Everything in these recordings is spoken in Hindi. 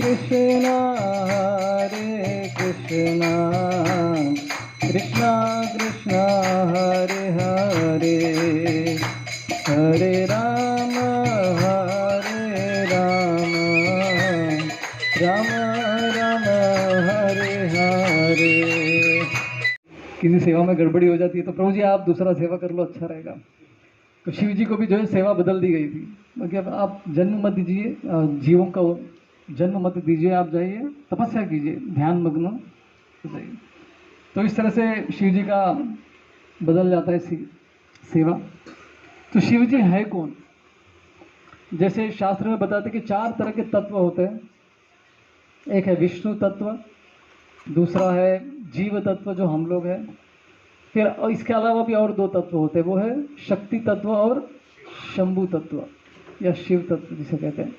कृष्णा कृष्णा कृष्णा हरे हरे, हरे राम राम राम हरे हरे। किसी सेवा में गड़बड़ी हो जाती है तो प्रभु जी आप दूसरा सेवा कर लो, अच्छा रहेगा। तो शिव जी को भी जो है सेवा बदल दी गई थी, मतलब आप जन्म मत दीजिए, जीवों का जन्म मत दीजिए, आप जाइए तपस्या कीजिए, ध्यान मग्न हो जाइए। तो इस तरह से शिव जी का बदल जाता है सेवा। तो शिव जी है कौन? जैसे शास्त्र में बताते कि 4 तरह के तत्व होते हैं। एक है विष्णु तत्व, दूसरा है जीव तत्व जो हम लोग हैं, फिर इसके अलावा भी और 2 तत्व होते हैं, वो है शक्ति तत्व और शंभु तत्व या शिव तत्व जिसे कहते हैं।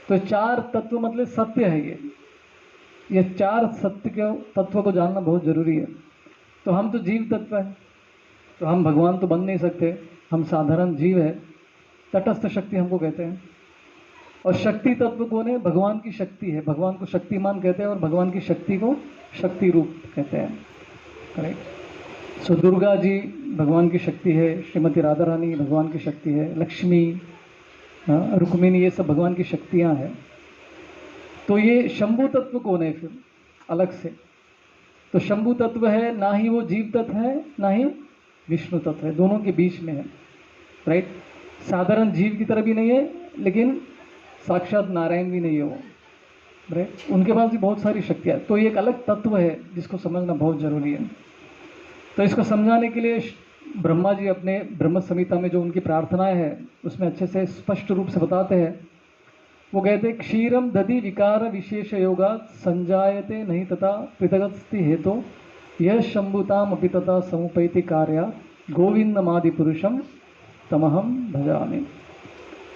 तो 4 तत्व मतलब सत्य है ये 4 सत्य के तत्व को जानना बहुत जरूरी है। तो हम तो जीव तत्व है, तो हम भगवान तो बन नहीं सकते, हम साधारण जीव है, तटस्थ शक्ति हमको कहते हैं। और शक्ति तत्व कौन है? भगवान की शक्ति है, भगवान को शक्तिमान कहते हैं और भगवान की शक्ति को शक्ति रूप कहते हैं। करेक्ट। सो दुर्गा जी भगवान की शक्ति है, श्रीमती राधा रानी भगवान की शक्ति है, लक्ष्मी, रुक्मिणी, ये सब भगवान की शक्तियां हैं। तो ये शंभु तत्व कौन है फिर अलग से? तो शंभु तत्व है, ना ही वो जीव तत्व है ना ही विष्णु तत्व है, दोनों के बीच में है। राइट। साधारण जीव की तरह भी नहीं है, लेकिन साक्षात नारायण भी नहीं है वो। राइट। उनके पास भी बहुत सारी शक्तियाँ, तो ये एक अलग तत्व है जिसको समझना बहुत जरूरी है। तो इसको समझाने के लिए ब्रह्मा जी अपने ब्रह्म संहिता में जो उनकी प्रार्थनाएं हैं उसमें अच्छे से स्पष्ट रूप से बताते हैं। वो कहते हैं क्षीरम दधि विकार विशेष योगा संजायते नहीं तथा पृथगस्ति हेतु यह शंभुताम अपि तथा समुपैति कार्या गोविंदमादि पुरुषम तमहम भजामि।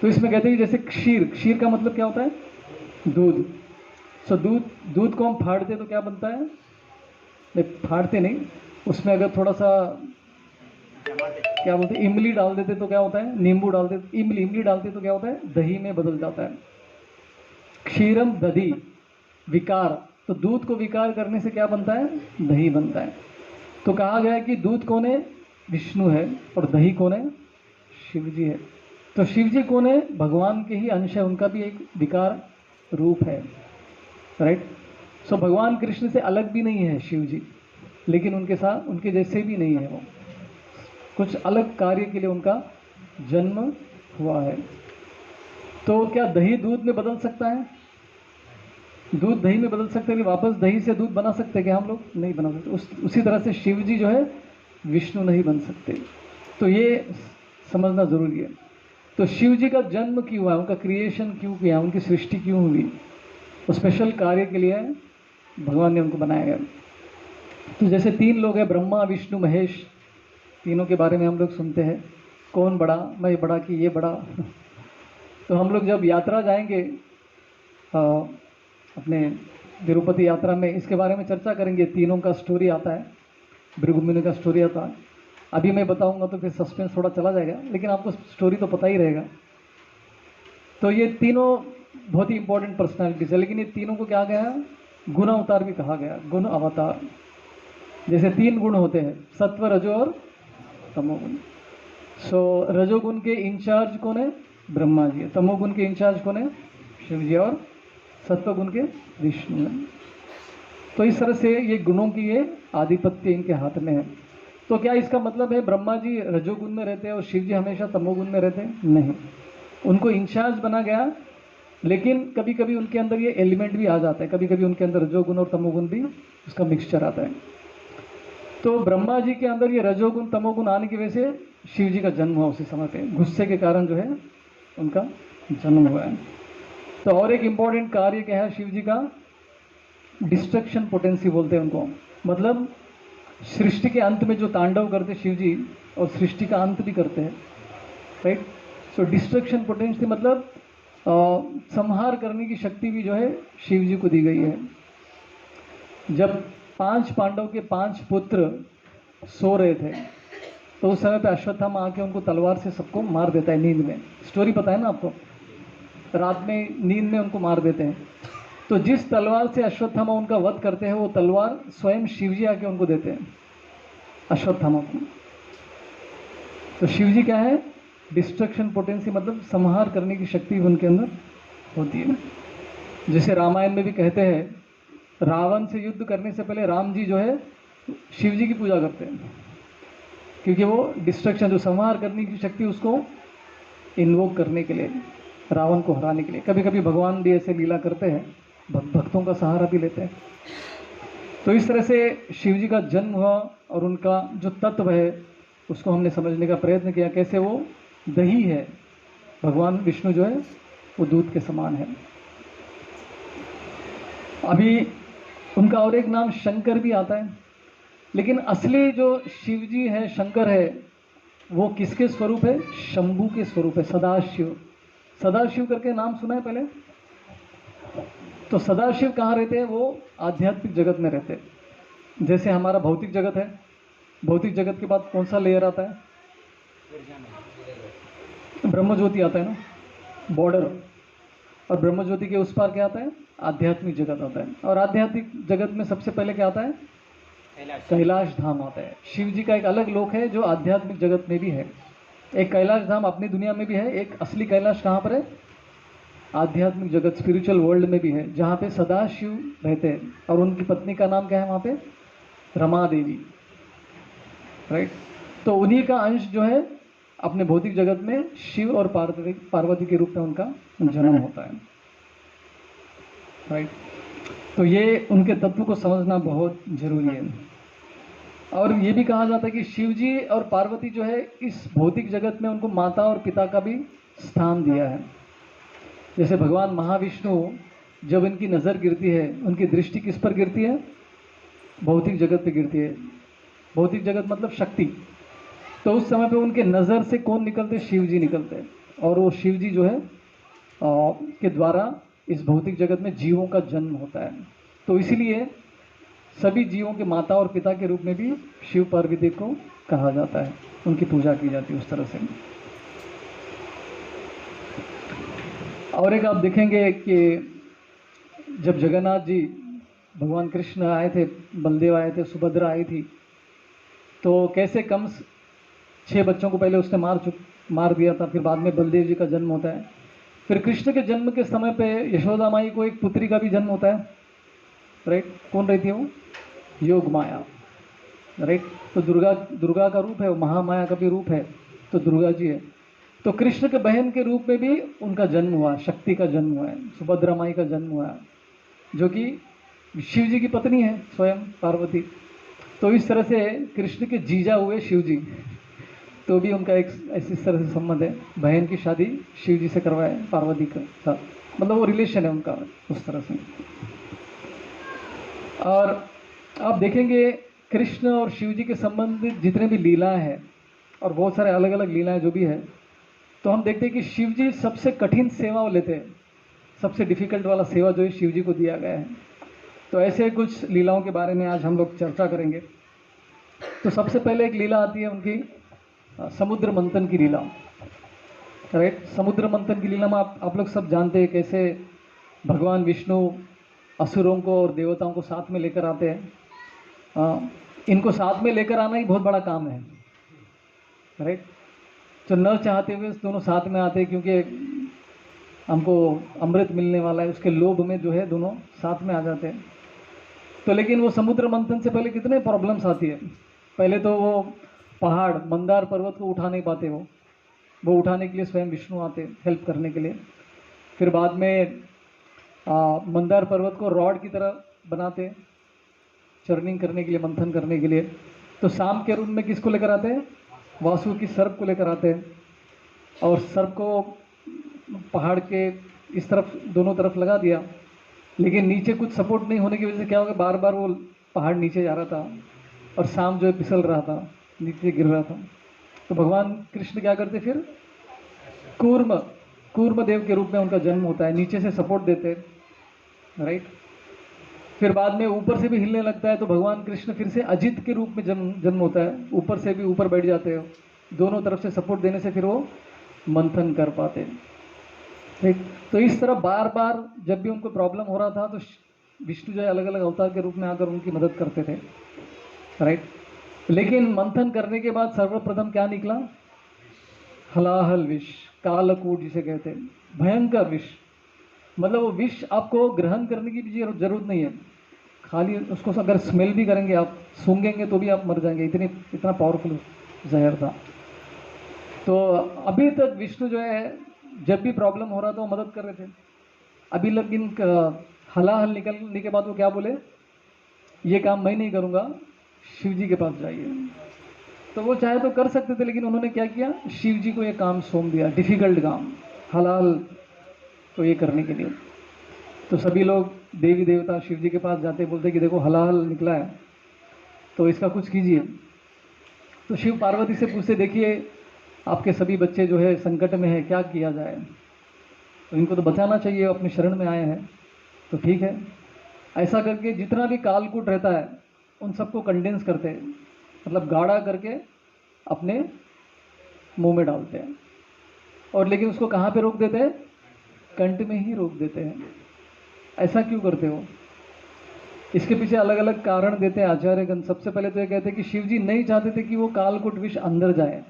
तो इसमें कहते हैं जैसे क्षीर, क्षीर का मतलब क्या होता है? दूध। सो दूध को हम फाड़ते तो क्या बनता है? नहीं, फाड़ते नहीं, उसमें अगर थोड़ा सा क्या बोलते हैं इमली डाल देते तो क्या होता है? नींबू डाल देते, इमली डालते तो क्या होता है? दही में बदल जाता है। क्षीरम दधि विकार, तो दूध को विकार करने से क्या बनता है? दही बनता है। तो कहा गया है कि दूध कौन है? विष्णु है, और दही कौन है? शिव जी है। तो शिव जी कौन है? भगवान के ही अंश है, उनका भी एक विकार रूप है। राइट। सो भगवान कृष्ण से अलग भी नहीं है शिव जी, लेकिन उनके साथ उनके जैसे भी नहीं है, वो कुछ अलग कार्य के लिए उनका जन्म हुआ है। तो क्या दही दूध में बदल सकता है? दूध दही में बदल सकते हैं, वापस दही से दूध बना सकते हैं क्या हम लोग? नहीं बना सकते। उसी तरह से शिव जी जो है विष्णु नहीं बन सकते। तो ये समझना जरूरी है। तो शिव जी का जन्म क्यों हुआ, उनका क्रिएशन क्यों किया, उनकी सृष्टि क्यों हुई? तो स्पेशल कार्य के लिए भगवान ने उनको बनाया गया। तो जैसे 3 लोग हैं, ब्रह्मा विष्णु महेश, तीनों के बारे में हम लोग सुनते हैं, कौन बड़ा, मैं बड़ा कि ये बड़ा। तो हम लोग जब यात्रा जाएंगे अपने तिरुपति यात्रा में, इसके बारे में चर्चा करेंगे। तीनों का स्टोरी आता है, भृगु मुनि का स्टोरी आता है। अभी मैं बताऊंगा तो फिर सस्पेंस थोड़ा चला जाएगा, लेकिन आपको स्टोरी तो पता ही रहेगा। तो ये तीनों बहुत ही इंपॉर्टेंट पर्सनैलिटीज है, लेकिन ये तीनों को क्या गया? गुण अवतार भी कहा गया, गुण अवतार। जैसे 3 गुण होते हैं, सत्व रजो और तमोगुण। सो रजोगुण के इंचार्ज कौन है? ब्रह्मा जी है। तमोगुण के इंचार्ज कौन है? शिव जी। और सत्वगुण के विष्णु है। तो इस तरह से ये गुणों की ये आधिपत्य इनके हाथ में है। तो क्या इसका मतलब है ब्रह्मा जी रजोगुण में रहते हैं और शिव जी हमेशा तमोगुण में रहते हैं? नहीं, उनको इंचार्ज बना गया, लेकिन कभी कभी उनके अंदर ये एलिमेंट भी आ जाता है, कभी कभी उनके अंदर रजोगुण और तमोगुण भी उसका मिक्सचर आता है। तो ब्रह्मा जी के अंदर ये रजोगुण तमोगुण आने की वजह से शिव जी का जन्म हुआ उसी समय पे, गुस्से के कारण जो है उनका जन्म हुआ है। तो और एक इंपॉर्टेंट कार्य क्या है शिव जी का? डिस्ट्रक्शन पोटेंसी बोलते हैं उनको। मतलब सृष्टि के अंत में जो तांडव करते शिव जी, और सृष्टि का अंत भी करते हैं। राइट। सो डिस्ट्रक्शन पोटेंसी मतलब संहार करने की शक्ति भी जो है शिव जी को दी गई है। जब 5 पांडव के 5 पुत्र सो रहे थे, तो उस समय पे अश्वत्थामा आके उनको तलवार से सबको मार देता है नींद में। स्टोरी पता है ना आपको? रात में नींद में उनको मार देते हैं। तो जिस तलवार से अश्वत्थामा उनका वध करते हैं वो तलवार स्वयं शिवजी आके उनको देते हैं अश्वत्थामा को। तो शिवजी क्या है, डिस्ट्रक्शन पोटेंसी, मतलब संहार करने की शक्ति उनके अंदर होती है। जैसे रामायण में भी कहते हैं रावण से युद्ध करने से पहले राम जी जो है शिव जी की पूजा करते हैं, क्योंकि वो डिस्ट्रक्शन, जो संहार करने की शक्ति, उसको इन्वोक करने के लिए, रावण को हराने के लिए। कभी कभी भगवान भी ऐसे लीला करते हैं, भक्तों का सहारा भी लेते हैं। तो इस तरह से शिव जी का जन्म हुआ और उनका जो तत्व है उसको हमने समझने का प्रयत्न किया, कैसे वो दही है, भगवान विष्णु जो है वो दूध के समान है। अभी उनका और एक नाम शंकर भी आता है, लेकिन असली जो शिव जी है, शंकर है, वो किसके स्वरूप है, शंभू के स्वरूप है, सदाशिव। सदाशिव करके नाम सुना है पहले? तो सदाशिव कहाँ रहते हैं, वो आध्यात्मिक जगत में रहते हैं। जैसे हमारा भौतिक जगत है, भौतिक जगत के बाद कौन सा लेयर आता है, ब्रह्म ज्योति आता है ना, बॉर्डर। और ब्रह्म ज्योति के उस पार क्या आता है, आध्यात्मिक जगत आता है। और आध्यात्मिक जगत में सबसे पहले क्या आता है, कैलाश धाम आता है। शिव जी का एक अलग लोक है जो आध्यात्मिक जगत में भी है। एक कैलाश धाम अपनी दुनिया में भी है, एक असली कैलाश कहाँ पर है, आध्यात्मिक जगत, स्पिरिचुअल वर्ल्ड में भी है, जहाँ पे सदा शिव रहते हैं। और उनकी पत्नी का नाम क्या है वहाँ पे, रमा देवी, राइट। तो उन्हीं का अंश जो है अपने भौतिक जगत में शिव और पार्वती के रूप में उनका जन्म होता है, राइट। तो ये उनके तत्व को समझना बहुत जरूरी है। और ये भी कहा जाता है कि शिव जी और पार्वती जो है इस भौतिक जगत में उनको माता और पिता का भी स्थान दिया है। जैसे भगवान महाविष्णु, जब इनकी नज़र गिरती है, उनकी दृष्टि किस पर गिरती है, भौतिक जगत पे गिरती है। भौतिक जगत मतलब शक्ति। तो उस समय पे उनके नज़र से कौन निकलते, शिव जी निकलते हैं। और वो शिव जी जो है के द्वारा इस भौतिक जगत में जीवों का जन्म होता है। तो इसीलिए सभी जीवों के माता और पिता के रूप में भी शिव पार्वती को कहा जाता है, उनकी पूजा की जाती है उस तरह से। और एक आप देखेंगे कि जब जगन्नाथ जी, भगवान कृष्ण आए थे, बलदेव आए थे, सुभद्रा आई थी, तो कैसे कंस 6 बच्चों को पहले उसने मार दिया था। फिर बाद में बलदेव जी का जन्म होता है। फिर कृष्ण के जन्म के समय पे यशोदा माई को एक पुत्री का भी जन्म होता है, राइट। कौन रहती है वो, योग माया, राइट। तो दुर्गा का रूप है, वो महामाया का भी रूप है, तो दुर्गा जी है। तो कृष्ण के बहन के रूप में भी उनका जन्म हुआ, शक्ति का जन्म हुआ है, सुभद्रा माई का जन्म हुआ है, जो कि शिव जी की पत्नी है स्वयं पार्वती। तो इस तरह से कृष्ण के जीजा हुए शिव जी, तो भी उनका एक ऐसी तरह से संबंध है। बहन की शादी शिव जी से करवाए पार्वती के साथ, मतलब वो रिलेशन है उनका उस तरह से। और आप देखेंगे कृष्ण और शिव जी के संबंधित जितने भी लीला है, और बहुत सारे अलग अलग लीलाएं जो भी है, तो हम देखते हैं कि शिव जी सबसे कठिन सेवा वो लेते हैं। सबसे डिफिकल्ट वाला सेवा जो है शिव जी को दिया गया है। तो ऐसे कुछ लीलाओं के बारे में आज हम लोग चर्चा करेंगे। तो सबसे पहले एक लीला आती है उनकी, समुद्र मंथन की लीला, राइट। समुद्र मंथन की लीला में आप लोग सब जानते हैं कैसे भगवान विष्णु असुरों को और देवताओं को साथ में लेकर आते हैं। इनको साथ में लेकर आना ही बहुत बड़ा काम है, राइट। तो न चाहते हुए दोनों साथ में आते हैं, क्योंकि हमको अमृत मिलने वाला है, उसके लोभ में जो है दोनों साथ में आ जाते हैं। तो लेकिन वो समुद्र मंथन से पहले कितने प्रॉब्लम्स आती है। पहले तो वो पहाड़ मंदार पर्वत को उठा नहीं पाते, वो उठाने के लिए स्वयं विष्णु आते हेल्प करने के लिए। फिर बाद में मंदार पर्वत को रॉड की तरह बनाते, चर्निंग करने के लिए, मंथन करने के लिए। तो शाम के रूप में किसको लेकर आते हैं, वासु की सर्प को लेकर आते हैं। और सर्प को पहाड़ के इस तरफ दोनों तरफ लगा दिया, लेकिन नीचे कुछ सपोर्ट नहीं होने की वजह से क्या हो गया, बार बार वो पहाड़ नीचे जा रहा था और शाम जो है फिसल रहा था, नीचे गिर रहा था। तो भगवान कृष्ण क्या करते, फिर कूर्म देव के रूप में उनका जन्म होता है, नीचे से सपोर्ट देते, राइट। फिर बाद में ऊपर से भी हिलने लगता है, तो भगवान कृष्ण फिर से अजित के रूप में जन्म होता है, ऊपर से भी ऊपर बैठ जाते हो, दोनों तरफ से सपोर्ट देने से फिर वो मंथन कर पाते हैं। ठीक। तो इस तरह बार बार जब भी उनको प्रॉब्लम हो रहा था तो विष्णु जो है अलग अलग अवतार के रूप में आकर उनकी मदद करते थे, राइट। लेकिन मंथन करने के बाद सर्वप्रथम क्या निकला? हलाहल विष, कालकूट जिसे कहते हैं, भयंकर विष। मतलब वो विष आपको ग्रहण करने की भी जरूरत नहीं है, खाली उसको अगर स्मेल भी करेंगे आप, सूंघेंगे तो भी आप मर जाएंगे, इतना पावरफुल जहर था। तो अभी तक विष्णु जो है जब भी प्रॉब्लम हो रहा था वो मदद कर रहे थे। अभी लेकिन हलाहल निकलने के बाद वो क्या बोले, ये काम मैं नहीं करूँगा, शिव जी के पास जाइए। तो वो चाहे तो कर सकते थे, लेकिन उन्होंने क्या किया, शिव जी को ये काम सौंप दिया, डिफिकल्ट काम, हलाल को ये करने के लिए। तो सभी लोग देवी देवता शिव जी के पास जाते, बोलते कि देखो हलाल निकला है तो इसका कुछ कीजिए। तो शिव पार्वती से पूछते, देखिए आपके सभी बच्चे जो है संकट में है, क्या किया जाए? तो इनको तो बचाना चाहिए, अपने शरण में आए हैं। तो ठीक है, ऐसा करके जितना भी कालकूट रहता है उन सबको कंडेंस करते हैं, मतलब गाढ़ा करके अपने मुंह में डालते हैं। और लेकिन उसको कहाँ पे रोक देते हैं? कंठ में ही रोक देते हैं। ऐसा क्यों करते हो? इसके पीछे अलग अलग कारण देते हैं आचार्यगण। सबसे पहले तो ये कहते हैं कि शिव जी नहीं चाहते थे कि वो कालकूट विष अंदर जाए,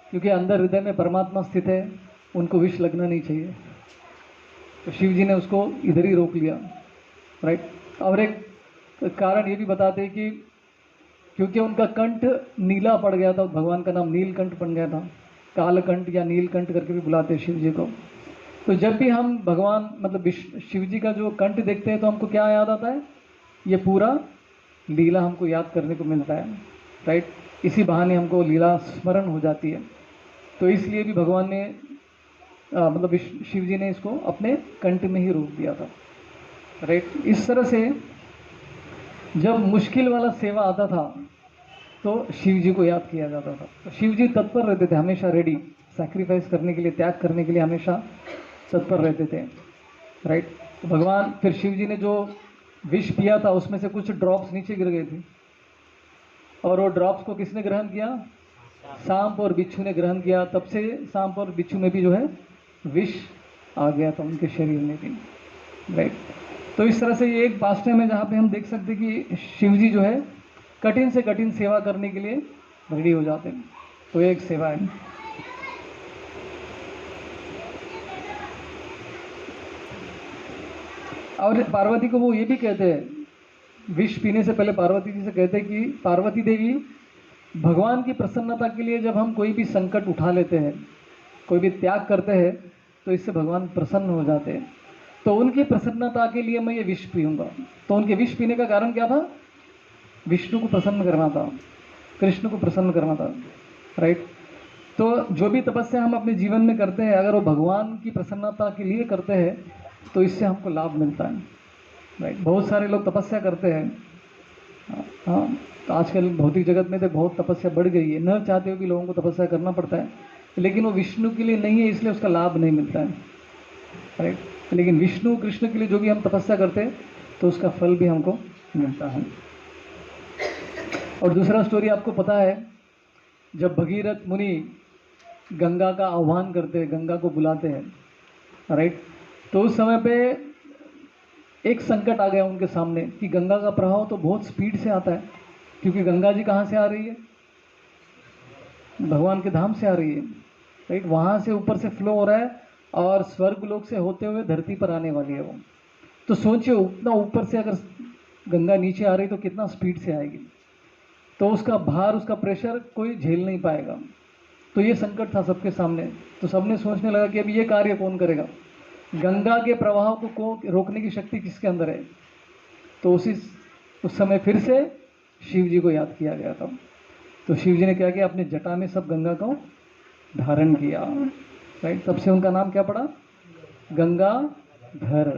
क्योंकि अंदर हृदय में परमात्मा स्थित है, उनको विष लगना नहीं चाहिए। तो शिव जी ने उसको इधर ही रोक लिया, राइट। और एक कारण ये भी बताते हैं कि क्योंकि उनका कंठ नीला पड़ गया था, भगवान का नाम नीलकंठ बन गया था, कालकंठ या नीलकंठ करके भी बुलाते हैं शिव जी को। तो जब भी हम भगवान मतलब शिव जी का जो कंठ देखते हैं तो हमको क्या याद आता है? ये पूरा लीला हमको याद करने को मिलता है, राइट। इसी बहाने हमको लीला स्मरण हो जाती है। तो इसलिए भी भगवान ने मतलब शिव जी ने इसको अपने कंठ में ही रोक दिया था, राइट। इस तरह से जब मुश्किल वाला सेवा आता था तो शिव जी को याद किया जाता था। तो शिव जी तत्पर रहते थे, हमेशा रेडी, सैक्रिफाइस करने के लिए, त्याग करने के लिए हमेशा तत्पर रहते थे, राइट। तो भगवान फिर शिव जी ने जो विष पिया था उसमें से कुछ ड्रॉप्स नीचे गिर गए थे, और वो ड्रॉप्स को किसने ग्रहण किया? सांप और बिच्छू ने ग्रहण किया। तब से सांप और बिच्छू में भी जो है विष आ गया था उनके शरीर में भी, राइट। तो इस तरह से ये एक पास्टम है जहाँ पे हम देख सकते हैं कि शिव जी जो है कठिन से कठिन सेवा करने के लिए रेडी हो जाते हैं। तो ये एक सेवा है। और पार्वती को वो ये भी कहते हैं, विष पीने से पहले पार्वती जी से कहते हैं कि पार्वती देवी, भगवान की प्रसन्नता के लिए जब हम कोई भी संकट उठा लेते हैं, कोई भी त्याग करते हैं, तो इससे भगवान प्रसन्न हो जाते हैं। तो उनकी प्रसन्नता के लिए मैं ये विष पीऊँगा। तो उनके विष पीने का कारण क्या था? विष्णु को प्रसन्न करना था, कृष्ण को प्रसन्न करना था, राइट। तो जो भी तपस्या हम अपने जीवन में करते हैं, अगर वो भगवान की प्रसन्नता के लिए करते हैं तो इससे हमको लाभ मिलता है, राइट। बहुत सारे लोग तपस्या करते हैं, हाँ, तो आजकल भौतिक जगत में तो बहुत तपस्या बढ़ गई है, न चाहते हुए भी लोगों को तपस्या करना पड़ता है, लेकिन वो विष्णु के लिए नहीं है, इसलिए उसका लाभ नहीं मिलता है, राइट। लेकिन विष्णु कृष्ण के लिए जो भी हम तपस्या करते हैं तो उसका फल भी हमको मिलता है। और दूसरा स्टोरी आपको पता है, जब भगीरथ मुनि गंगा का आह्वान करते हैं, गंगा को बुलाते हैं, राइट। तो उस समय पे एक संकट आ गया उनके सामने कि गंगा का प्रवाह तो बहुत स्पीड से आता है, क्योंकि गंगा जी कहाँ से आ रही है? भगवान के धाम से आ रही है, राइट। वहाँ से ऊपर से फ्लो हो रहा है और स्वर्ग लोक से होते हुए धरती पर आने वाली है वो। तो सोचिए उतना ऊपर से अगर गंगा नीचे आ रही तो कितना स्पीड से आएगी, तो उसका भार, उसका प्रेशर कोई झेल नहीं पाएगा। तो ये संकट था सबके सामने। तो सबने सोचने लगा कि अब ये कार्य कौन करेगा, गंगा के प्रवाह को रोकने की शक्ति किसके अंदर है? तो उस समय फिर से शिव जी को याद किया गया था। तो शिव जी ने क्या किया, अपने जटा में सब गंगा को धारण किया, राइट। तब से उनका नाम क्या पड़ा? गंगाधर,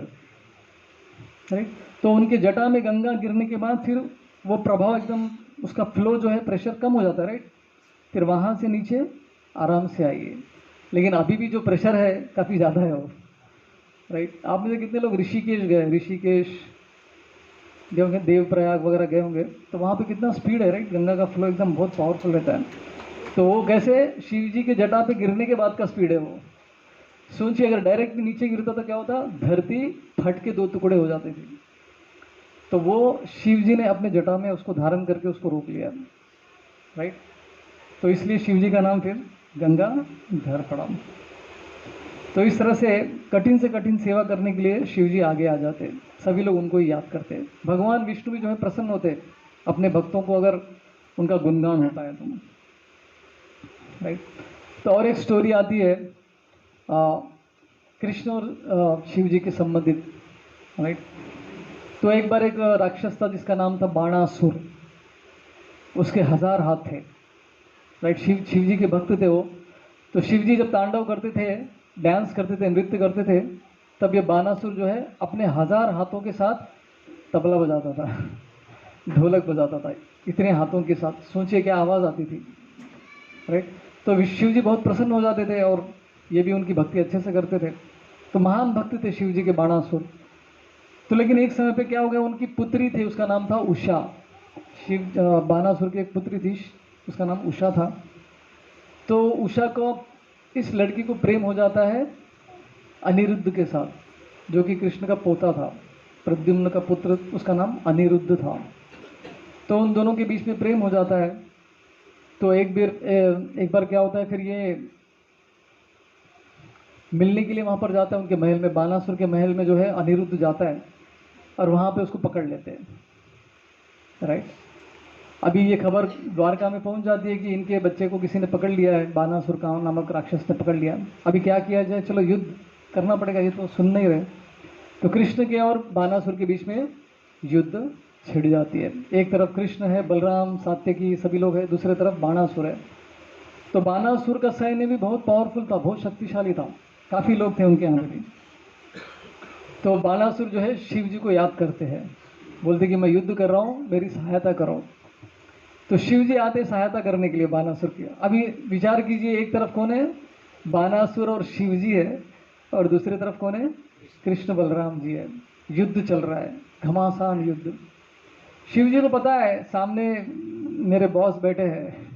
राइट। तो उनके जटा में गंगा गिरने के बाद फिर वो प्रभाव एकदम, उसका फ्लो जो है, प्रेशर कम हो जाता है, राइट। फिर वहाँ से नीचे आराम से आइए। लेकिन अभी भी जो प्रेशर है काफ़ी ज़्यादा है वो, राइट। आप में से कितने लोग ऋषिकेश गए? ऋषिकेश गए होंगे, देवप्रयाग वगैरह गए होंगे, तो वहाँ पे कितना स्पीड है, राइट। गंगा का फ्लो एकदम बहुत पावरफुल रहता है। तो वो कैसे शिव जी के जटा पे गिरने के बाद का स्पीड है वो, सोचिए अगर डायरेक्ट नीचे गिरता तो क्या होता, धरती फट के दो टुकड़े हो जाते थे। तो वो शिव जी ने अपने जटा में उसको धारण करके उसको रोक लिया, राइट। तो इसलिए शिव जी का नाम फिर गंगाधर पड़ा। तो इस तरह से कठिन सेवा करने के लिए शिव जी आगे आ जाते, सभी लोग उनको ही याद करते। भगवान विष्णु भी जो है प्रसन्न होते अपने भक्तों को अगर उनका गुणगान होता है तो, राइट। तो और एक स्टोरी आती है कृष्ण और शिव जी के संबंधित, राइट। तो एक बार एक राक्षस था जिसका नाम था बाणासुर, उसके 1000 हाथ थे, राइट। शिव जी के भक्त थे वो। तो शिव जी जब तांडव करते थे, डांस करते थे, नृत्य करते थे, तब ये बाणासुर जो है अपने 1000 हाथों के साथ तबला बजाता था, ढोलक बजाता था, इतने हाथों के साथ। सोचिए क्या आवाज़ आती थी, राइट। तो शिव जी बहुत प्रसन्न हो जाते थे और ये भी उनकी भक्ति अच्छे से करते थे। तो महान भक्त थे शिव जी के बाणासुर। तो लेकिन एक समय पे क्या हो गया, उनकी पुत्री थी, उसका नाम था उषा। बाणासुर की एक पुत्री थी, उसका नाम उषा था। तो उषा को, इस लड़की को प्रेम हो जाता है अनिरुद्ध के साथ, जो कि कृष्ण का पोता था, प्रद्युम्न का पुत्र, उसका नाम अनिरुद्ध था। तो उन दोनों के बीच में प्रेम हो जाता है। तो एक बार क्या होता है, फिर ये मिलने के लिए वहाँ पर जाता है उनके महल में, बाणासुर के महल में जो है अनिरुद्ध जाता है और वहाँ पे उसको पकड़ लेते हैं, राइट। अभी ये खबर द्वारका में पहुंच जाती है कि इनके बच्चे को किसी ने पकड़ लिया है, बाणासुर का नामक राक्षस ने पकड़ लिया। अभी क्या किया जाए, चलो युद्ध करना पड़ेगा, ये तो सुन नहीं रहे। तो कृष्ण के और बाणासुर के बीच में युद्ध छिड़ जाती है। एक तरफ कृष्ण है, बलराम, सात्यकी, सभी लोग हैं, दूसरी तरफ बाणासुर है। तो बाणासुर का सैन्य भी बहुत पावरफुल था, बहुत शक्तिशाली था, काफ़ी लोग थे उनके यहाँ भी। तो बाणासुर जो है शिव जी को याद करते हैं, बोलते कि मैं युद्ध कर रहा हूँ, मेरी सहायता करो। तो शिव जी आते सहायता करने के लिए बाणासुर की। अभी विचार कीजिए, एक तरफ कौन है, बाणासुर और शिव जी है, और दूसरी तरफ कौन है, कृष्ण बलराम जी है। युद्ध चल रहा है, घमासान युद्ध। शिव जी को पता है सामने मेरे बॉस बैठे हैं,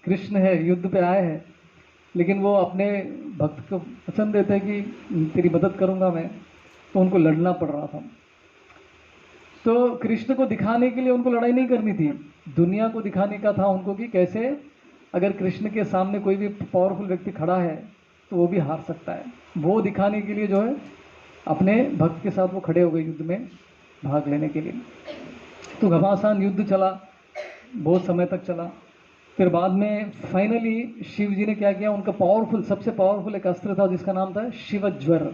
कृष्ण है, युद्ध पे आए हैं, लेकिन वो अपने भक्त को वचन देते हैं कि तेरी मदद करूंगा मैं, तो उनको लड़ना पड़ रहा था। तो कृष्ण को दिखाने के लिए उनको लड़ाई नहीं करनी थी, दुनिया को दिखाने का था उनको कि कैसे अगर कृष्ण के सामने कोई भी पावरफुल व्यक्ति खड़ा है तो वो भी हार सकता है। वो दिखाने के लिए जो है अपने भक्त के साथ वो खड़े हो गए युद्ध में भाग लेने के लिए। तो घमासान युद्ध चला, बहुत समय तक चला। फिर बाद में फाइनली शिव जी ने क्या किया, उनका पावरफुल, सबसे पावरफुल एक अस्त्र था जिसका नाम था शिवज्वर।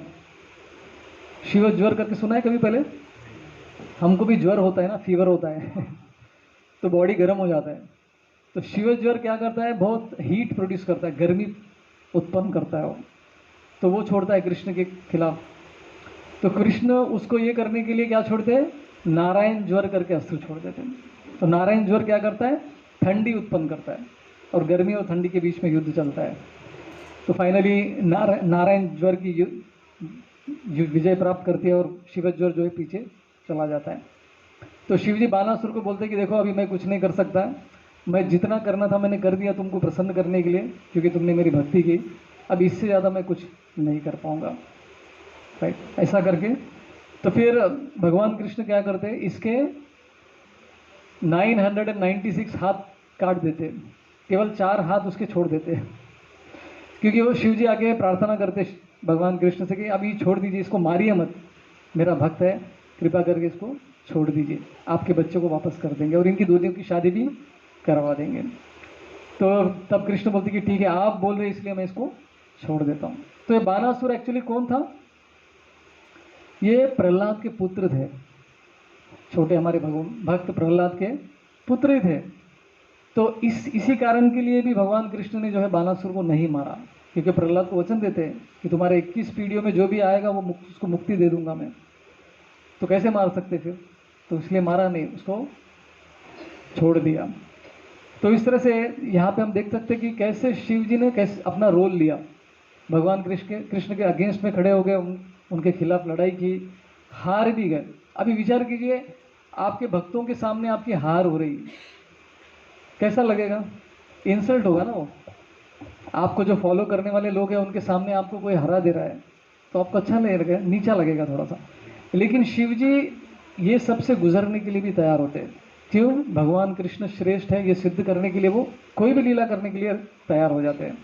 शिवज्वर करके सुना है कभी पहले? हमको भी ज्वर होता है ना, फीवर होता है तो बॉडी गर्म हो जाता है। तो शिवज्वर क्या करता है, बहुत हीट प्रोड्यूस करता है, गर्मी उत्पन्न करता है वो। तो वो छोड़ता है कृष्ण के खिलाफ। तो कृष्ण उसको ये करने के लिए क्या छोड़ते हैं, नारायण ज्वर करके अस्त्र छोड़ देते हैं। तो नारायण ज्वर क्या करता है, ठंडी उत्पन्न करता है, और गर्मी और ठंडी के बीच में युद्ध चलता है। तो फाइनली नारायण ज्वर की विजय प्राप्त करती है और शिवज्वर जो है पीछे चला जाता है। तो शिवजी बाणासुर को बोलते हैं कि देखो अभी मैं कुछ नहीं कर सकता, मैं जितना करना था मैंने कर दिया तुमको प्रसन्न करने के लिए, क्योंकि तुमने मेरी भक्ति की, अब इससे ज़्यादा मैं कुछ नहीं कर पाऊंगा, राइट। ऐसा करके तो फिर भगवान कृष्ण क्या करते हैं, इसके 996 हाथ काट देते, केवल 4 हाथ उसके छोड़ देते, क्योंकि वो शिव जी आके प्रार्थना करते भगवान कृष्ण से कि अभी छोड़ दीजिए, इसको मारिए मत, मेरा भक्त है, कृपा करके इसको छोड़ दीजिए, आपके बच्चों को वापस कर देंगे और इनकी दोनों की शादी भी करवा देंगे। तो तब कृष्ण बोलते कि ठीक है आप बोल रहे इसलिए मैं इसको छोड़ देता हूँ। तो ये बाणासुर एक्चुअली कौन था, ये प्रहलाद के पुत्र थे, छोटे हमारे भक्त प्रहलाद के पुत्र ही थे। तो इसी कारण के लिए भी भगवान कृष्ण ने जो है बाणासुर को नहीं मारा, क्योंकि प्रहलाद को वचन देते हैं कि तुम्हारे 21 पीढ़ियों में जो भी आएगा वो उसको मुक्ति दे दूंगा मैं। तो कैसे मार सकते फिर, तो इसलिए मारा नहीं, उसको छोड़ दिया। तो इस तरह से यहाँ पे हम देख सकते हैं कि कैसे शिव जी ने कैसे अपना रोल लिया, भगवान कृष्ण के अगेंस्ट में खड़े हो गए, उनके खिलाफ लड़ाई की, हार भी गए। अभी विचार कीजिए, आपके भक्तों के सामने आपकी हार हो रही, कैसा लगेगा, इंसल्ट होगा ना वो। आपको जो फॉलो करने वाले लोग हैं उनके सामने आपको कोई हरा दे रहा है तो आपको अच्छा नहीं लगेगा, नीचा लगेगा थोड़ा सा। लेकिन शिव जी ये सबसे गुजरने के लिए भी तैयार होते हैं। क्यों? भगवान कृष्ण श्रेष्ठ है ये सिद्ध करने के लिए वो कोई भी लीला करने के लिए तैयार हो जाते हैं।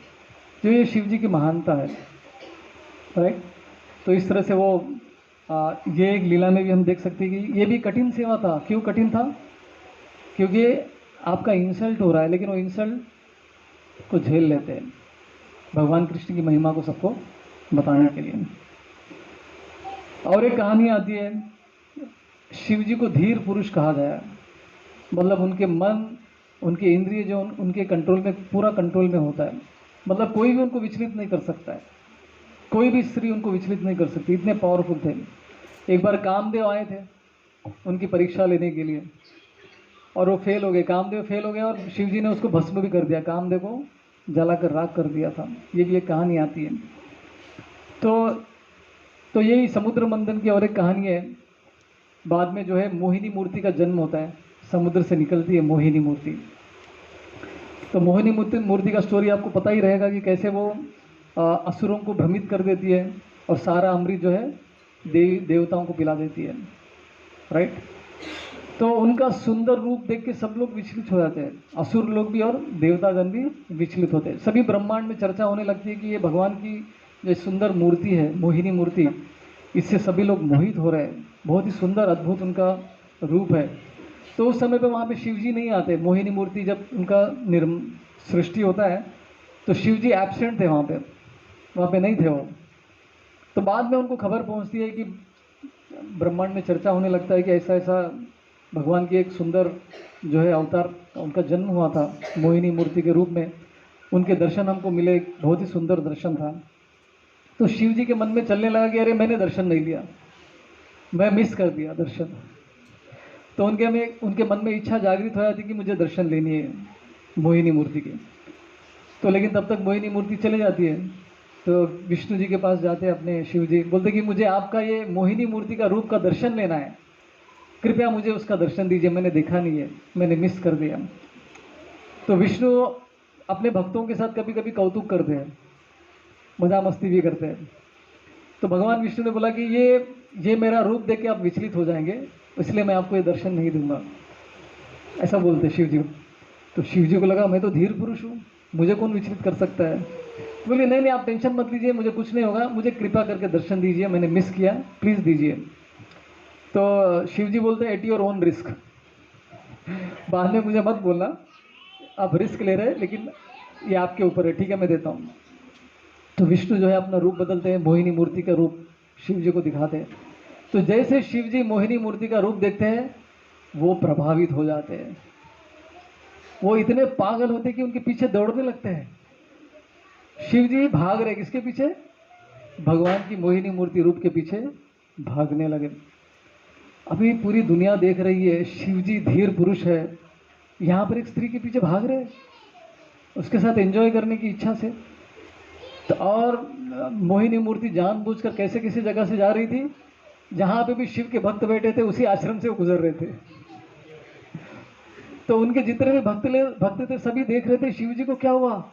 जो ये शिव जी की महानता है, राइट। तो इस तरह से वो ये एक लीला में भी हम देख सकते हैं कि ये भी कठिन सेवा था। क्यों कठिन था? क्योंकि आपका इंसल्ट हो रहा है, लेकिन वो इंसल्ट को झेल लेते हैं भगवान कृष्ण की महिमा को सबको बताने के लिए। और एक कहानी आती है, शिव जी को धीर पुरुष कहा गया है। मतलब उनके मन, उनके इंद्रिय जो उनके कंट्रोल में, पूरा कंट्रोल में होता है। मतलब कोई भी उनको विचलित नहीं कर सकता है, कोई भी स्त्री उनको विचलित नहीं कर सकती, इतने पावरफुल थे। एक बार कामदेव आए थे उनकी परीक्षा लेने के लिए और वो फेल हो गए, कामदेव फेल हो गए और शिव जी ने उसको भस्म भी कर दिया, कामदेव को जलाकर राख कर दिया था। ये भी एक कहानी आती है। तो यही समुद्र मंथन की और एक कहानी है। बाद में जो है मोहिनी मूर्ति का जन्म होता है, समुद्र से निकलती है मोहिनी मूर्ति। तो मोहिनी मूर्ति का स्टोरी आपको पता ही रहेगा कि कैसे वो असुरों को भ्रमित कर देती है और सारा अमृत जो है देवताओं को पिला देती है, राइट। तो उनका सुंदर रूप देख के सब लोग विचलित हो जाते हैं, असुर लोग भी और देवतागण भी विचलित होते हैं। सभी ब्रह्मांड में चर्चा होने लगती है कि ये भगवान की जो सुंदर मूर्ति है, मोहिनी मूर्ति, इससे सभी लोग मोहित हो रहे हैं। बहुत ही सुंदर अद्भुत उनका रूप है। तो उस समय पे वहाँ पे शिव जी नहीं आते। मोहिनी मूर्ति जब उनका सृष्टि होता है तो शिव जी एब्सेंट थे वहाँ पे नहीं थे वो। तो बाद में उनको खबर पहुँचती है कि ब्रह्मांड में चर्चा होने लगता है कि ऐसा ऐसा भगवान की एक सुंदर जो है अवतार, उनका जन्म हुआ था मोहिनी मूर्ति के रूप में। उनके दर्शन हमको मिले, बहुत ही सुंदर दर्शन था। तो शिव जी के मन में चलने लगा कि अरे मैंने दर्शन नहीं लिया, मैं मिस कर दिया दर्शन। तो उनके मन में इच्छा जागृत हो जाती कि मुझे दर्शन लेनी है मोहिनी मूर्ति की। तो लेकिन तब तक मोहिनी मूर्ति चले जाती है। तो विष्णु जी के पास जाते हैं अपने शिव जी, बोलते कि मुझे आपका ये मोहिनी मूर्ति का रूप का दर्शन लेना है, कृपया मुझे उसका दर्शन दीजिए, मैंने देखा नहीं है, मैंने मिस कर दिया। तो विष्णु अपने भक्तों के साथ कभी कभी कौतुक करते हैं, मजा मस्ती भी करते हैं। तो भगवान विष्णु ने बोला कि ये मेरा रूप देख के आप विचलित हो जाएंगे, इसलिए मैं आपको ये दर्शन नहीं दूंगा, ऐसा बोलते शिव जी। तो शिव जी को लगा मैं तो धीर पुरुष हूँ, मुझे कौन विचलित कर सकता है। बोले नहीं नहीं, आप टेंशन मत लीजिए, मुझे कुछ नहीं होगा, मुझे कृपा करके दर्शन दीजिए, मैंने मिस किया, प्लीज़ दीजिए। तो शिव जी बोलते हैं एट योर ओन रिस्क, बाद में मुझे मत बोलना, आप रिस्क ले रहे हैं, लेकिन ये आपके ऊपर है, ठीक है मैं देता हूँ। तो विष्णु जो है अपना रूप बदलते हैं, मोहिनी मूर्ति का रूप शिव जी को दिखाते हैं। तो जैसे शिव जी मोहिनी मूर्ति का रूप देखते हैं वो प्रभावित हो जाते हैं, वो इतने पागल होते हैं कि उनके पीछे दौड़ने लगते हैं। शिव जी भाग रहे किसके पीछे? भगवान की मोहिनी मूर्ति रूप के पीछे भागने लगे। अभी पूरी दुनिया देख रही है शिव जी धीर पुरुष है, यहाँ पर एक स्त्री के पीछे भाग रहे हैं उसके साथ एंजॉय करने की इच्छा से। तो और मोहिनी मूर्ति जानबूझकर कैसे किसी जगह से जा रही थी जहाँ पे भी शिव के भक्त बैठे थे, उसी आश्रम से वो गुजर रहे थे। तो उनके जितने भी भक्त थे सभी देख रहे थे शिव जी को क्या हुआ,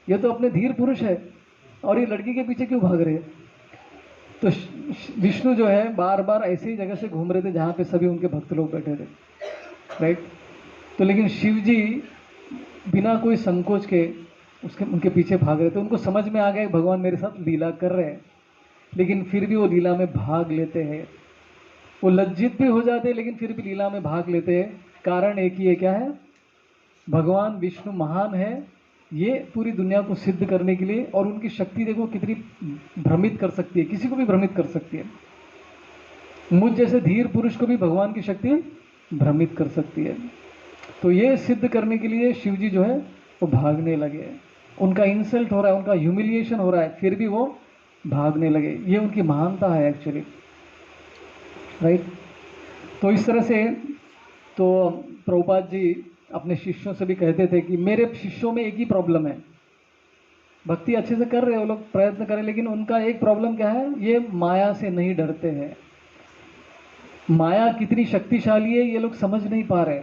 ये तो अपने धीर पुरुष है और ये लड़की के पीछे क्यों भाग रहे हैं। तो विष्णु जो है बार बार ऐसे ही जगह से घूम रहे थे जहाँ पे सभी उनके भक्त लोग बैठे थे, राइट। तो लेकिन शिव जी बिना कोई संकोच के उनके पीछे भाग रहे थे। उनको समझ में आ गया भगवान मेरे साथ लीला कर रहे हैं, लेकिन फिर भी वो लीला में भाग लेते हैं। वो लज्जित भी हो जाते हैं लेकिन फिर भी लीला में भाग लेते हैं। कारण एक ही है, क्या है? भगवान विष्णु महान है ये पूरी दुनिया को सिद्ध करने के लिए, और उनकी शक्ति देखो कितनी भ्रमित कर सकती है, किसी को भी भ्रमित कर सकती है। मुझ जैसे धीर पुरुष को भी भगवान की शक्ति भ्रमित कर सकती है। तो ये सिद्ध करने के लिए शिव जी जो है वो भागने लगे। उनका इंसल्ट हो रहा है, उनका ह्यूमिलिएशन हो रहा है, फिर भी वो भागने लगे। ये उनकी महानता है एक्चुअली, राइट। तो इस तरह से तो प्रभुपाद जी अपने शिष्यों से भी कहते थे कि मेरे शिष्यों में एक ही प्रॉब्लम है, भक्ति अच्छे से कर रहे हैं वो लोग, प्रयत्न करें, लेकिन उनका एक प्रॉब्लम क्या है, ये माया से नहीं डरते हैं। माया कितनी शक्तिशाली है ये लोग समझ नहीं पा रहे।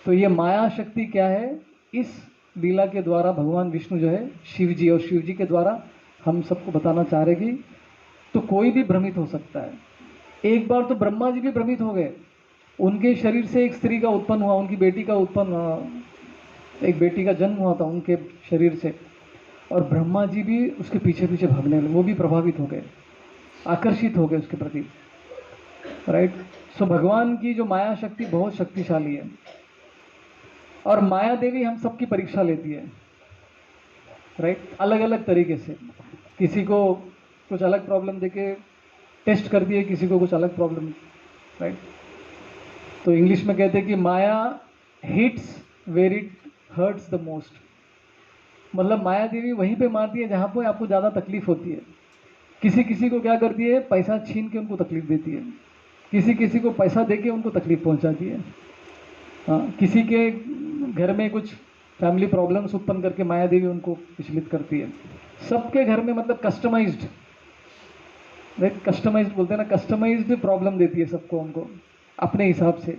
तो ये माया शक्ति क्या है, इस लीला के द्वारा भगवान विष्णु जो है शिव जी, और शिव जी के द्वारा हम सबको बताना चाह रहे कि तो कोई भी भ्रमित हो सकता है। एक बार तो ब्रह्मा जी भी भ्रमित हो गए, उनके शरीर से एक स्त्री का उत्पन्न हुआ, उनकी बेटी का उत्पन्न हुआ, एक बेटी का जन्म हुआ था उनके शरीर से, और ब्रह्मा जी भी उसके पीछे पीछे भागने लगे, वो भी प्रभावित हो गए, आकर्षित हो गए उसके प्रति, राइट। सो भगवान की जो माया शक्ति बहुत शक्तिशाली है, और माया देवी हम सबकी परीक्षा लेती है, राइट, अलग अलग तरीके से। किसी को कुछ अलग प्रॉब्लम देके टेस्ट करती है, किसी को कुछ अलग प्रॉब्लम, राइट। तो इंग्लिश में कहते हैं कि Maya hits where it hurts the most, मतलब माया देवी वहीं पे मारती है जहाँ पे आपको ज़्यादा तकलीफ होती है। किसी किसी को क्या करती है, पैसा छीन के उनको तकलीफ देती है, किसी किसी को पैसा दे के उनको तकलीफ पहुँचाती है। हाँ, किसी के घर में कुछ फैमिली प्रॉब्लम्स उत्पन्न करके माया देवी उनको विचलित करती है। सबके घर में मतलब कस्टमाइज्ड, राइट, कस्टमाइज्ड बोलते हैं ना, कस्टमाइज्ड प्रॉब्लम देती है सबको, उनको अपने हिसाब से।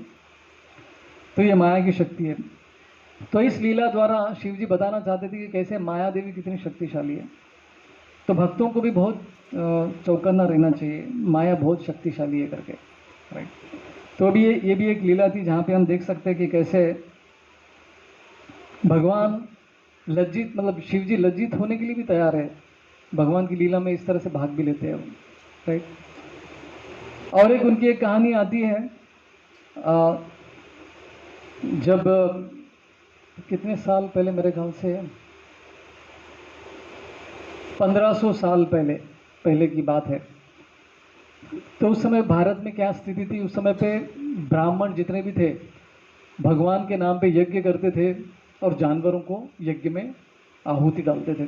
तो ये माया की शक्ति है। तो इस लीला द्वारा शिव जी बताना चाहते थे कि कैसे माया देवी कितनी शक्तिशाली है। तो भक्तों को भी बहुत चौकन्ना रहना चाहिए, माया बहुत शक्तिशाली है करके, राइट। तो अभी ये भी एक लीला थी जहाँ पे हम देख सकते हैं कि कैसे भगवान लज्जित, मतलब शिव जी लज्जित होने के लिए भी तैयार है, भगवान की लीला में इस तरह से भाग भी लेते हैं वो, राइट। और एक उनकी एक कहानी आती है, जब कितने साल पहले, मेरे ख्याल से 1500 साल पहले की बात है। तो उस समय भारत में क्या स्थिति थी, उस समय पे ब्राह्मण जितने भी थे भगवान के नाम पे यज्ञ करते थे, और जानवरों को यज्ञ में आहुति डालते थे,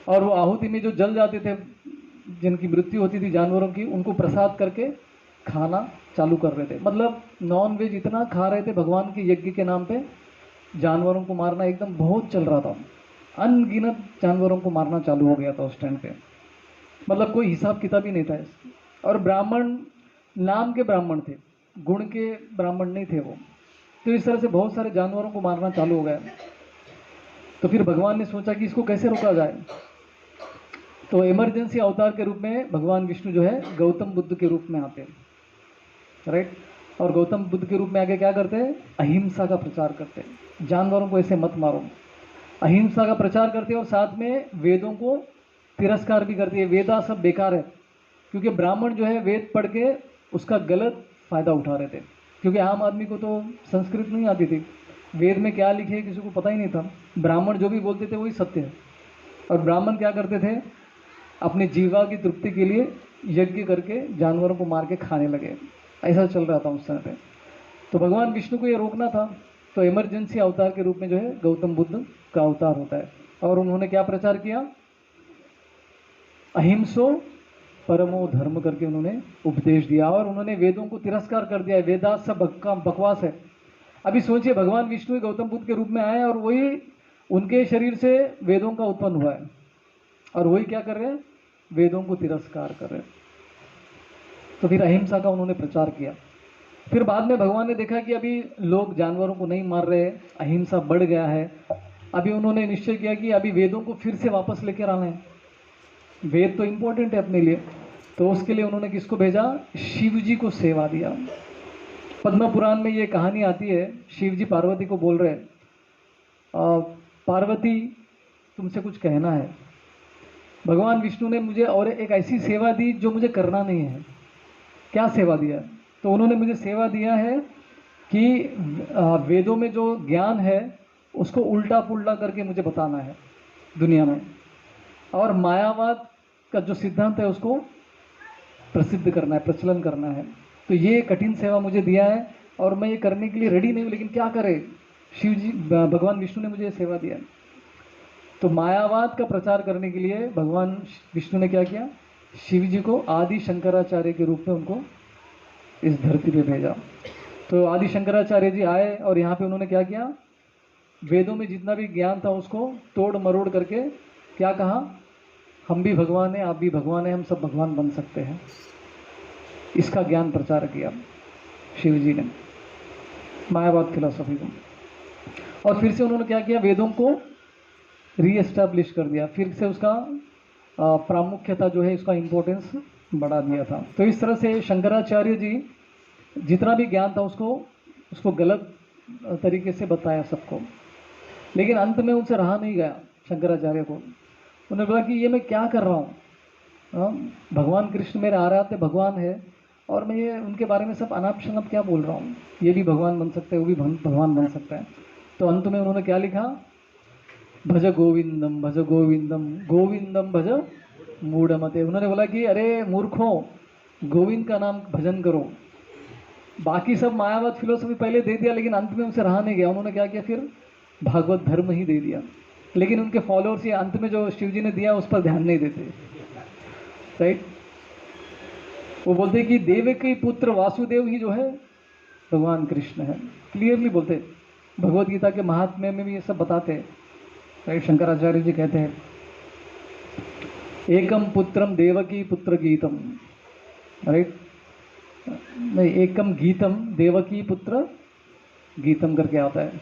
और वो आहुति में जो जल जाते थे, जिनकी मृत्यु होती थी जानवरों की, उनको प्रसाद करके खाना चालू कर रहे थे। मतलब नॉन वेज इतना खा रहे थे भगवान के यज्ञ के नाम पे, जानवरों को मारना एकदम बहुत चल रहा था, अनगिनत जानवरों को मारना चालू हो गया था उस टाइम पे, मतलब कोई हिसाब किताब ही नहीं था इसका। और ब्राह्मण नाम के ब्राह्मण थे, गुण के ब्राह्मण नहीं थे वो। तो इस तरह से बहुत सारे जानवरों को मारना चालू हो गया। तो फिर भगवान ने सोचा कि इसको कैसे रोका जाए। तो इमरजेंसी अवतार के रूप में भगवान विष्णु जो है गौतम बुद्ध के रूप में आते हैं, राइट। और गौतम बुद्ध के रूप में आगे क्या करते हैं, अहिंसा का प्रचार करते हैं, जानवरों को ऐसे मत मारो, अहिंसा का प्रचार करते हैं। और साथ में वेदों को तिरस्कार भी करती है, वेदा सब बेकार है, क्योंकि ब्राह्मण जो है वेद पढ़ के उसका गलत फ़ायदा उठा रहे थे, क्योंकि आम आदमी को तो संस्कृत नहीं आती थी, वेद में क्या लिखे है किसी को पता ही नहीं था। ब्राह्मण जो भी बोलते थे वही सत्य है। और ब्राह्मण क्या करते थे, अपनी जीवा की तृप्ति के लिए यज्ञ करके जानवरों को मार के खाने लगे, ऐसा चल रहा था उस समय पे। तो भगवान विष्णु को ये रोकना था, तो इमरजेंसी अवतार के रूप में जो है गौतम बुद्ध का अवतार होता है। और उन्होंने क्या प्रचार किया, अहिंसो परमो धर्म करके उन्होंने उपदेश दिया, और उन्होंने वेदों को तिरस्कार कर दिया, वेदास सब बकवास है। अभी सोचिए, भगवान विष्णु गौतम बुद्ध के रूप में आए, और वही उनके शरीर से वेदों का उत्पन्न हुआ है, और वही क्या कर रहे हैं, वेदों को तिरस्कार कर रहे हैं। तो फिर अहिंसा का उन्होंने प्रचार किया। फिर बाद में भगवान ने देखा कि अभी लोग जानवरों को नहीं मार रहे, अहिंसा बढ़ गया है। अभी उन्होंने निश्चय किया कि अभी वेदों को फिर से वापस लेकर आना है, वेद तो इम्पोर्टेंट है अपने लिए। तो उसके लिए उन्होंने किसको भेजा, शिव जी को सेवा दिया। पद्म पुराण में ये कहानी आती है, शिव जी पार्वती को बोल रहे हैं, पार्वती तुमसे कुछ कहना है। भगवान विष्णु ने मुझे और एक ऐसी सेवा दी जो मुझे करना नहीं है। क्या सेवा दिया, तो उन्होंने मुझे सेवा दिया है कि वेदों में जो ज्ञान है उसको उल्टा पुल्टा करके मुझे बताना है दुनिया में, और मायावाद का जो सिद्धांत है उसको प्रसिद्ध करना है, प्रचलन करना है। तो ये कठिन सेवा मुझे दिया है, और मैं ये करने के लिए रेडी नहीं हूँ, लेकिन क्या करे, शिव जी भगवान विष्णु ने मुझे सेवा दिया है। तो मायावाद का प्रचार करने के लिए भगवान विष्णु ने क्या किया, शिव जी को आदि शंकराचार्य के रूप में उनको इस धरती पे भेजा। तो आदि शंकराचार्य जी आए, और यहाँ पे उन्होंने क्या किया, वेदों में जितना भी ज्ञान था उसको तोड़ मरोड़ करके क्या कहा, हम भी भगवान हैं, आप भी भगवान हैं, हम सब भगवान बन सकते हैं। इसका ज्ञान प्रचार किया शिव जी ने, मायावाद फिलॉसफी को। और फिर से उन्होंने क्या किया, वेदों को रीएस्टैब्लिश कर दिया, फिर से उसका प्रामुख्यता जो है, उसका इम्पोर्टेंस बढ़ा दिया था। तो इस तरह से शंकराचार्य जी जितना भी ज्ञान था उसको उसको गलत तरीके से बताया सबको, लेकिन अंत में उनसे रहा नहीं गया शंकराचार्य को। उन्होंने बोला कि ये मैं क्या कर रहा हूँ, भगवान कृष्ण मेरे आराध्य भगवान है और मैं ये उनके बारे में सब अनाप शनाप क्या बोल रहा हूँ, ये भी भगवान बन सकते हैं, वो भी भगवान बन सकता है। तो अंत में उन्होंने क्या लिखा, भज गोविंदम भज गोविंदम गोविंदम भज मूढ़मते। उन्होंने बोला कि अरे मूर्खों, गोविंद का नाम भजन करो। बाकी सब मायावाद फिलोसफी पहले दे दिया, लेकिन अंत में उनसे रहा नहीं गया। उन्होंने क्या किया, फिर भागवत धर्म ही दे दिया। लेकिन उनके फॉलोअर्स ये अंत में जो शिव जी ने दिया उस पर ध्यान नहीं देते, राइट। वो बोलते कि देव के पुत्र वासुदेव ही जो है भगवान कृष्ण है, क्लियरली बोलते। भगवत गीता के महात्म्य में भी ये सब बताते हैं, राइट। शंकराचार्य जी कहते हैं एकम पुत्रम देवकी पुत्र गीतम, राइट, नहीं एकम गीतम देवकी पुत्र गीतम करके आता है।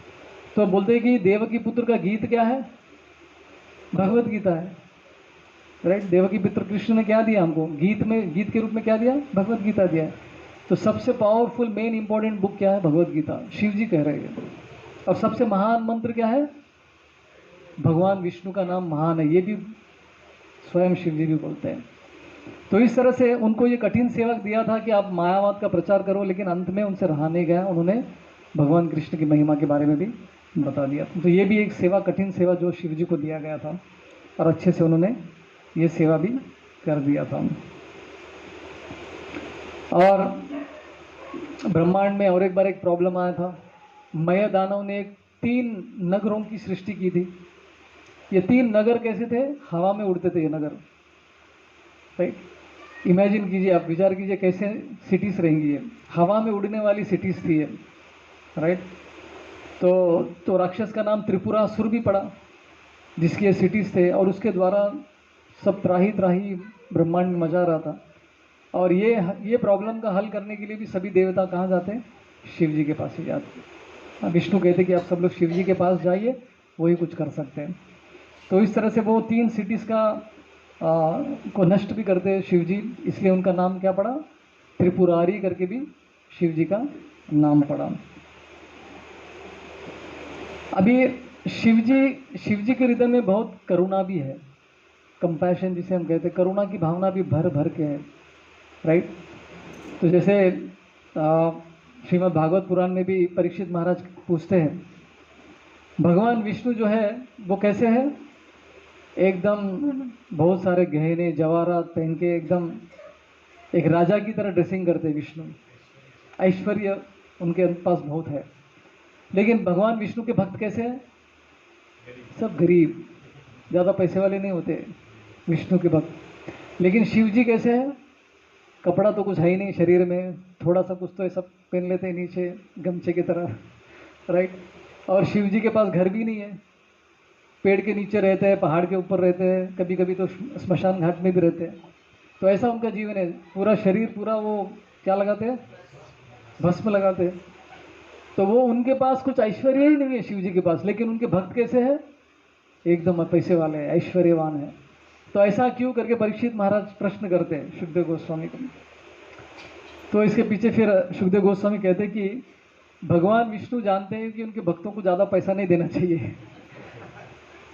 तो बोलते हैं कि देवकी पुत्र का गीत क्या है, भगवत गीता है, राइट। देवकी पुत्र कृष्ण ने क्या दिया हमको, गीत में, गीत के रूप में क्या दिया, भगवत गीता दिया है। तो सबसे पावरफुल मेन इंपॉर्टेंट बुक क्या है, भगवत गीता, शिव जी कह रहे हैं। और सबसे महान मंत्र क्या है, भगवान विष्णु का नाम महान है, ये भी स्वयं शिव जी भी बोलते हैं। तो इस तरह से उनको ये कठिन सेवक दिया था कि आप मायावाद का प्रचार करो, लेकिन अंत में उनसे रहा नहीं गया, उन्होंने भगवान कृष्ण की महिमा के बारे में भी बता दिया। तो ये भी एक सेवा, कठिन सेवा जो शिव जी को दिया गया था, और अच्छे से उन्होंने ये सेवा भी कर दिया था। और ब्रह्मांड में और एक बार एक प्रॉब्लम आया था। मय दानव ने 3 नगरों की सृष्टि की थी। ये 3 नगर कैसे थे, हवा में उड़ते थे ये नगर, राइट। इमेजिन कीजिए, आप विचार कीजिए कैसे सिटीज़ रहेंगी ये, हवा में उड़ने वाली सिटीज़ थी ये, राइट। तो राक्षस का नाम त्रिपुरासुर भी पड़ा, जिसकी ये सिटीज़ थे, और उसके द्वारा सब त्राही त्राही ब्रह्मांड में मचा रहा था। और ये प्रॉब्लम का हल करने के लिए भी सभी देवता कहाँ जाते हैं, शिव जी के पास ही जाते हैं। विष्णु कहते कि आप सब लोग शिव जी के पास जाइए, वही कुछ कर सकते हैं। तो इस तरह से वो 3 सिटीज़ का को नष्ट भी करते हैं शिव जी, इसलिए उनका नाम क्या पड़ा, त्रिपुरारी करके भी शिव जी का नाम पड़ा। अभी शिव जी के हृदय में बहुत करुणा भी है, कंपैशन जिसे हम कहते हैं, करुणा की भावना भी भर भर के है, राइट। तो जैसे श्रीमद् भागवत पुराण में भी परीक्षित महाराज पूछते हैं, भगवान विष्णु जो है वो कैसे है, एकदम बहुत सारे गहने जवाहरात पहन के एकदम एक राजा की तरह ड्रेसिंग करते हैं विष्णु, ऐश्वर्य उनके पास बहुत है। लेकिन भगवान विष्णु के भक्त कैसे हैं, सब गरीब, ज़्यादा पैसे वाले नहीं होते विष्णु के भक्त। लेकिन शिव जी कैसे हैं, कपड़ा तो कुछ है ही नहीं शरीर में, थोड़ा सा कुछ तो ये सब पहन लेते हैं नीचे गमछे की तरह, राइट। और शिव जी के पास घर भी नहीं है, पेड़ के नीचे रहते हैं, पहाड़ के ऊपर रहते हैं, कभी कभी तो स्मशान घाट में भी रहते हैं। तो ऐसा उनका जीवन है, पूरा शरीर पूरा वो क्या लगाते हैं, भस्म लगाते हैं। तो वो उनके पास कुछ ऐश्वर्य ही नहीं है शिव जी के पास, लेकिन उनके भक्त कैसे हैं, एकदम पैसे वाले हैं, ऐश्वर्यवान है। तो ऐसा क्यों करके परीक्षित महाराज प्रश्न करते हैं सुखदेव गोस्वामी को। तो इसके पीछे फिर सुखदेव गोस्वामी कहते हैं कि भगवान विष्णु जानते हैं कि उनके भक्तों को ज़्यादा पैसा नहीं देना चाहिए,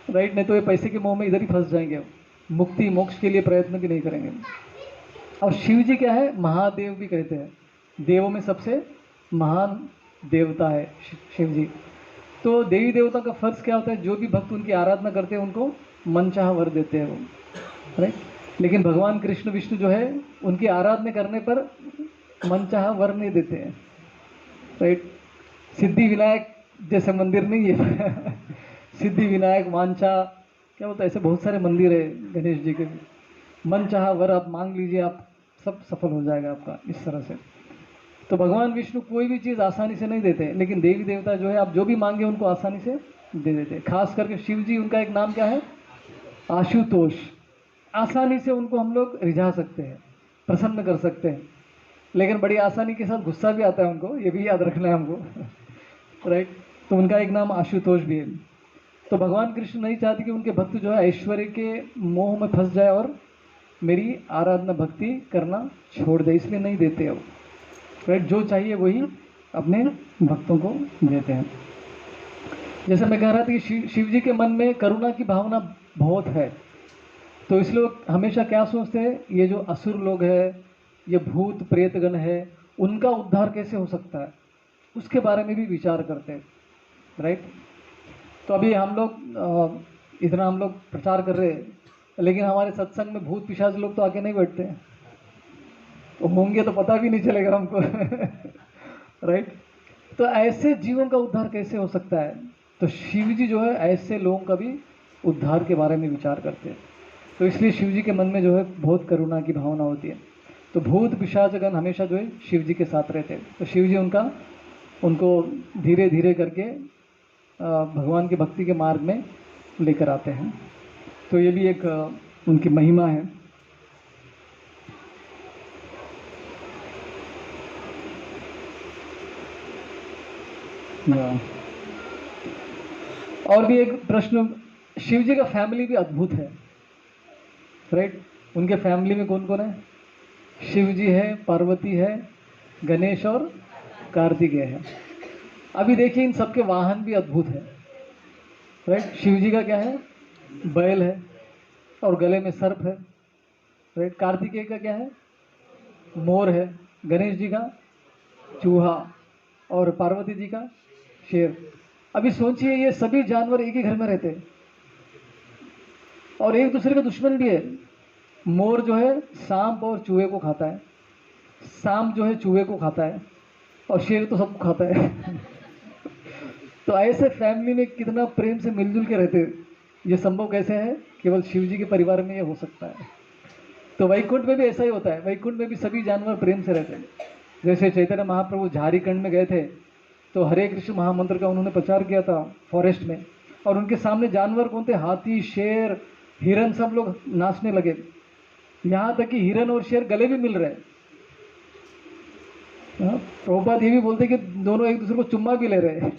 राइट, नहीं तो ये पैसे के मोह में इधर ही फंस जाएंगे, मुक्ति मोक्ष के लिए प्रयत्न भी नहीं करेंगे। और शिव जी क्या है, महादेव भी कहते हैं, देवों में सबसे महान देवता है शिव जी। तो देवी देवता का फर्ज क्या होता है, जो भी भक्त उनकी आराधना करते हैं उनको मनचाहा वर देते हैं वो, राइट। लेकिन भगवान कृष्ण विष्णु जो है उनकी आराधना करने पर मनचाहा वर नहीं देते हैं, राइट। सिद्धि विनायक जैसे मंदिर नहीं है सिद्धि विनायक वांछा क्या होता है, ऐसे बहुत सारे मंदिर है गणेश जी के, मनचाहा वर आप मांग लीजिए, आप सब सफल हो जाएगा आपका, इस तरह से। तो भगवान विष्णु कोई भी चीज़ आसानी से नहीं देते, लेकिन देवी देवता जो है आप जो भी मांगे उनको आसानी से दे देते हैं। खास करके शिव जी, उनका एक नाम क्या है, आशुतोष। आसानी से उनको हम लोग रिझा सकते हैं, प्रसन्न कर सकते हैं, लेकिन बड़ी आसानी के साथ गुस्सा भी आता है उनको, ये भी याद रखना है हमको राइट। तो उनका एक नाम आशुतोष भी है। तो भगवान कृष्ण नहीं चाहते कि उनके भक्त जो है ऐश्वर्य के मोह में फंस जाए और मेरी आराधना भक्ति करना छोड़ दे, इसलिए नहीं देते अब। राइट, जो चाहिए वही अपने भक्तों को देते हैं। जैसे मैं कह रहा था कि शिव जी के मन में करुणा की भावना बहुत है, तो इसलिए लोग हमेशा क्या सोचते हैं, ये जो असुर लोग हैं, ये भूत प्रेतगण है, उनका उद्धार कैसे हो सकता है, उसके बारे में भी विचार करते हैं। राइट, तो अभी हम लोग इतना हम लोग प्रचार कर रहे हैं, लेकिन हमारे सत्संग में भूत पिशाच लोग तो आके नहीं बैठते हैं, तो होंगे तो पता भी नहीं चलेगा हमको। राइट, तो ऐसे जीवों का उद्धार कैसे हो सकता है, तो शिव जी जो है ऐसे लोगों का भी उद्धार के बारे में विचार करते हैं। तो इसलिए शिव जी के मन में जो है बहुत करुणा की भावना होती है। तो भूत पिशाचगण हमेशा जो है शिव जी के साथ रहते हैं, तो शिव जी उनको धीरे धीरे करके भगवान की भक्ति के मार्ग में लेकर आते हैं। तो ये भी एक उनकी महिमा है। और भी एक प्रश्न, शिव जी का फैमिली भी अद्भुत है। राइट, उनके फैमिली में कौन कौन है? शिव जी है, पार्वती है, गणेश और कार्तिकेय है। अभी देखिए इन सबके वाहन भी अद्भुत है। राइट, शिव जी का क्या है? बैल है और गले में सर्प है। राइट, कार्तिकेय का क्या है? मोर है। गणेश जी का चूहा और पार्वती जी का शेर। अभी सोचिए ये सभी जानवर एक ही घर में रहते हैं और एक दूसरे का दुश्मन भी है। मोर जो है सांप और चूहे को खाता है, सांप जो है चूहे को खाता है और शेर तो सबको खाता है। तो ऐसे फैमिली में कितना प्रेम से मिलजुल के रहते हैं, ये संभव कैसे है? केवल शिव जी के परिवार में ये हो सकता है। तो वैकुंठ में भी ऐसा ही होता है, वैकुंठ में भी सभी जानवर प्रेम से रहते हैं। जैसे चैतन्य महाप्रभु झारीखंड में गए थे, तो हरे कृष्ण महामंत्र का उन्होंने प्रचार किया था फॉरेस्ट में, और उनके सामने जानवर कौन थे? हाथी, शेर, हिरन, सब लोग नाचने लगे। यहाँ तक कि हिरन और शेर गले भी मिल रहे हैं। प्रभुपाद ये भी बोलते कि दोनों एक दूसरे को चुम्मा भी ले रहे हैं।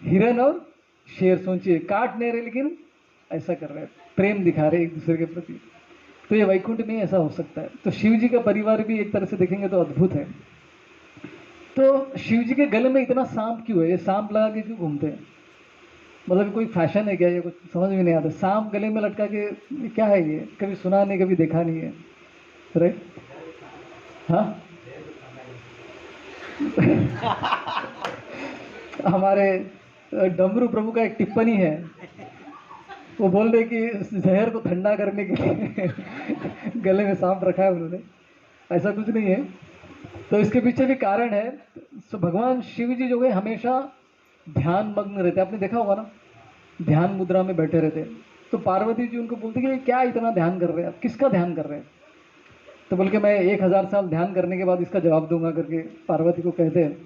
हिरन और शेर, सोचिए, काट नहीं रहे लेकिन ऐसा कर रहे हैं, प्रेम दिखा रहे एक दूसरे के प्रति। तो ये वैकुंठ में ऐसा हो सकता है। तो शिव जी का परिवार भी एक तरह से देखेंगे तो अद्भुत है। तो शिव जी के गले में इतना सांप क्यों है? ये सांप लगा के क्यों घूमते हैं? मतलब कोई फैशन है क्या? ये कुछ समझ में नहीं आता। सांप गले में लटका के ये क्या है? ये कभी सुना नहीं, कभी देखा नहीं है। राइट, हाँ। हमारे डमरू प्रभु का एक टिप्पणी है, वो बोल रहे कि जहर को ठंडा करने के लिए गले में सांप रखा है उन्होंने। ऐसा कुछ नहीं है। तो इसके पीछे भी कारण है। तो भगवान शिव जी जो है हमेशा ध्यान मग्न रहते हैं। आपने देखा होगा ना, ध्यान मुद्रा में बैठे रहते हैं। तो पार्वती जी उनको बोलती कि क्या इतना ध्यान कर रहे हैं आप, किसका ध्यान कर रहे हैं? तो बोल के मैं 1000 साल ध्यान करने के बाद इसका जवाब दूंगा करके पार्वती को कहते हैं।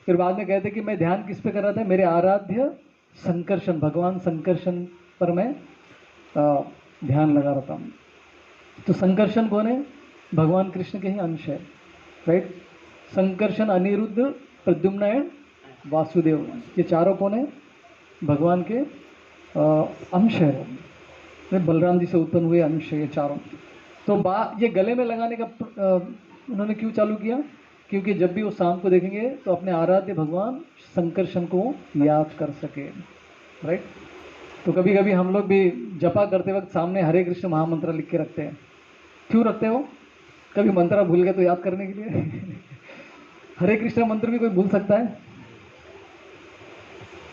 फिर बाद में कहते कि मैं ध्यान किस पे कर रहा था? मेरे आराध्य संकर्षण, भगवान संकर्षण पर मैं ध्यान लगा रहा हूँ। तो संकर्षण कौन है? भगवान कृष्ण के ही अंश है। राइट, संकर्षण, अनिरुद्ध, प्रद्युम्न एंड वासुदेव, ये चारों कौन है? भगवान के अंश है। बलराम जी से उत्पन्न हुए अंश है ये चारों। तो ये गले में लगाने का उन्होंने क्यों चालू किया? क्योंकि जब भी वो शाम को देखेंगे तो अपने आराध्य भगवान संकर्षण को याद कर सके। राइट, तो कभी कभी हम लोग भी जपा करते वक्त सामने हरे कृष्ण महामंत्र लिख के रखते हैं। क्यों रखते हो? कभी मंत्र भूल गए तो याद करने के लिए। हरे कृष्ण मंत्र भी कोई भूल सकता है।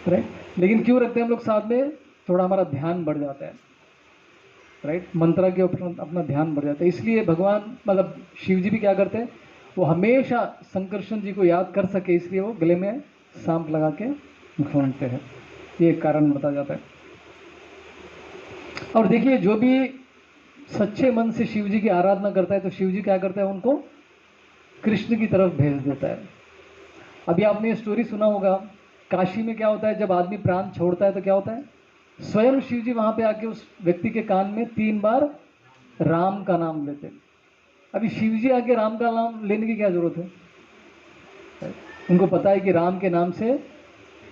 राइट, लेकिन क्यों रखते हैं हम लोग साथ में? थोड़ा हमारा ध्यान बढ़ जाता है। राइट, मंत्र के ऊपर अपना ध्यान बढ़ जाता है। इसलिए भगवान मतलब शिव जी भी क्या करते हैं, वो हमेशा संकर्षण जी को याद कर सके, इसलिए वो गले में सांप लगा के घूमते हैं। ये एक कारण बताया जाता है। और देखिए, जो भी सच्चे मन से शिव जी की आराधना करता है तो शिव जी क्या करता है? उनको कृष्ण की तरफ भेज देता है। अभी आपने ये स्टोरी सुना होगा, काशी में क्या होता है, जब आदमी प्राण छोड़ता है तो क्या होता है? स्वयं शिव जी वहां पे आके उस व्यक्ति के कान में 3 बार राम का नाम लेते हैं। अभी शिव जी आके राम का नाम लेने की क्या जरूरत है? उनको पता है कि राम के नाम से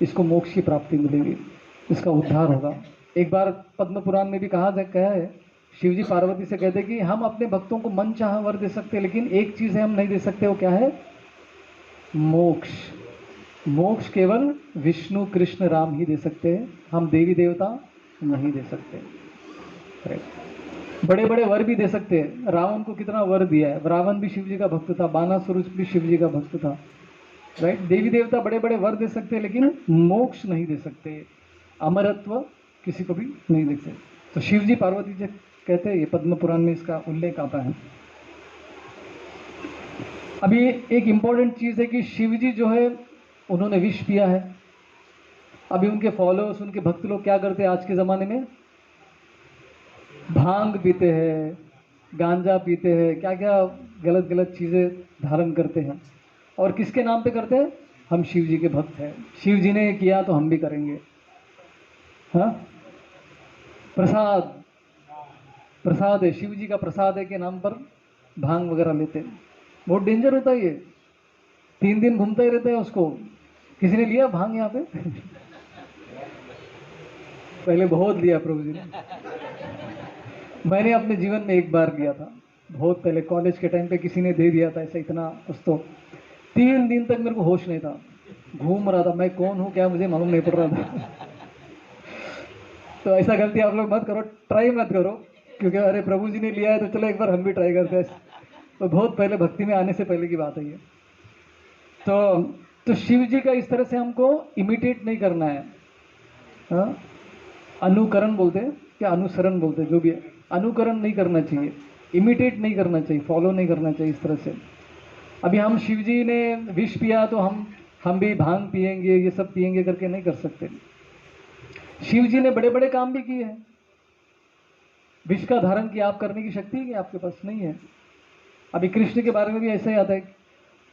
इसको मोक्ष की प्राप्ति मिलेगी, इसका उद्धार होगा। एक बार पद्म पुराण में भी कहा है, शिव जी पार्वती से कहते कि हम अपने भक्तों को मन चाहा वर दे सकते हैं, लेकिन एक चीज़ है हम नहीं दे सकते, वो क्या है? मोक्ष। मोक्ष केवल विष्णु कृष्ण राम ही दे सकते हैं, हम देवी देवता नहीं दे सकते। बड़े बड़े वर भी दे सकते हैं, रावण को कितना वर दिया है, रावण भी शिव जी का भक्त था, बानासुर भी शिव जी का भक्त था, राइट। देवी देवता बड़े बड़े वर दे सकते हैं, लेकिन मोक्ष नहीं दे सकते, अमरत्व किसी को भी नहीं दे सकते। तो शिव जी पार्वती जी कहते हैं, ये पद्म पुराण में इसका उल्लेख आता है। अभी एक इंपॉर्टेंट चीज़ है कि शिव जी जो है उन्होंने विष पिया है। अभी उनके फॉलोअर्स, उनके भक्त लोग क्या करते हैं आज के ज़माने में? भांग पीते हैं, गांजा पीते हैं, क्या क्या गलत गलत चीज़ें धारण करते हैं। और किसके नाम पे करते हैं? हम शिव जी के भक्त हैं, शिव जी ने किया तो हम भी करेंगे। हाँ, प्रसाद, प्रसाद है, शिव जी का प्रसाद है के नाम पर भांग वगैरह लेते हैं। बहुत डेंजर होता है ये, 3 दिन घूमता ही रहता है उसको। किसी ने लिया भांग यहाँ पे? पहले बहुत लिया प्रभु जी ने। मैंने अपने जीवन में एक बार लिया था, बहुत पहले कॉलेज के टाइम पे किसी ने दे दिया था ऐसा, इतना कुछ तो 3 दिन तक मेरे को होश नहीं था, घूम रहा था, मैं कौन हूँ क्या मुझे मालूम नहीं पड़ रहा था। तो ऐसा गलती आप लोग मत करो, ट्राई मत करो, क्योंकि अरे प्रभु जी ने लिया है तो चलो एक बार हम भी ट्राई करते हैं। तो बहुत पहले भक्ति में आने से पहले की बात है ये। तो शिव जी का इस तरह से हमको इमिटेट नहीं करना है। हाँ, अनुकरण बोलते हैं क्या अनुसरण बोलते हैं, जो भी है, अनुकरण नहीं करना चाहिए, इमिटेट नहीं करना चाहिए, फॉलो नहीं करना चाहिए इस तरह से। अभी हम शिव जी ने विष पिया तो हम भी भांग पिएंगे, ये सब पिएंगे करके नहीं कर सकते। शिव जी ने बड़े बड़े काम भी किए हैं, विष का धारण किया, आप करने की शक्ति है आपके पास नहीं है। अभी कृष्ण के बारे में भी ऐसा ही आता है,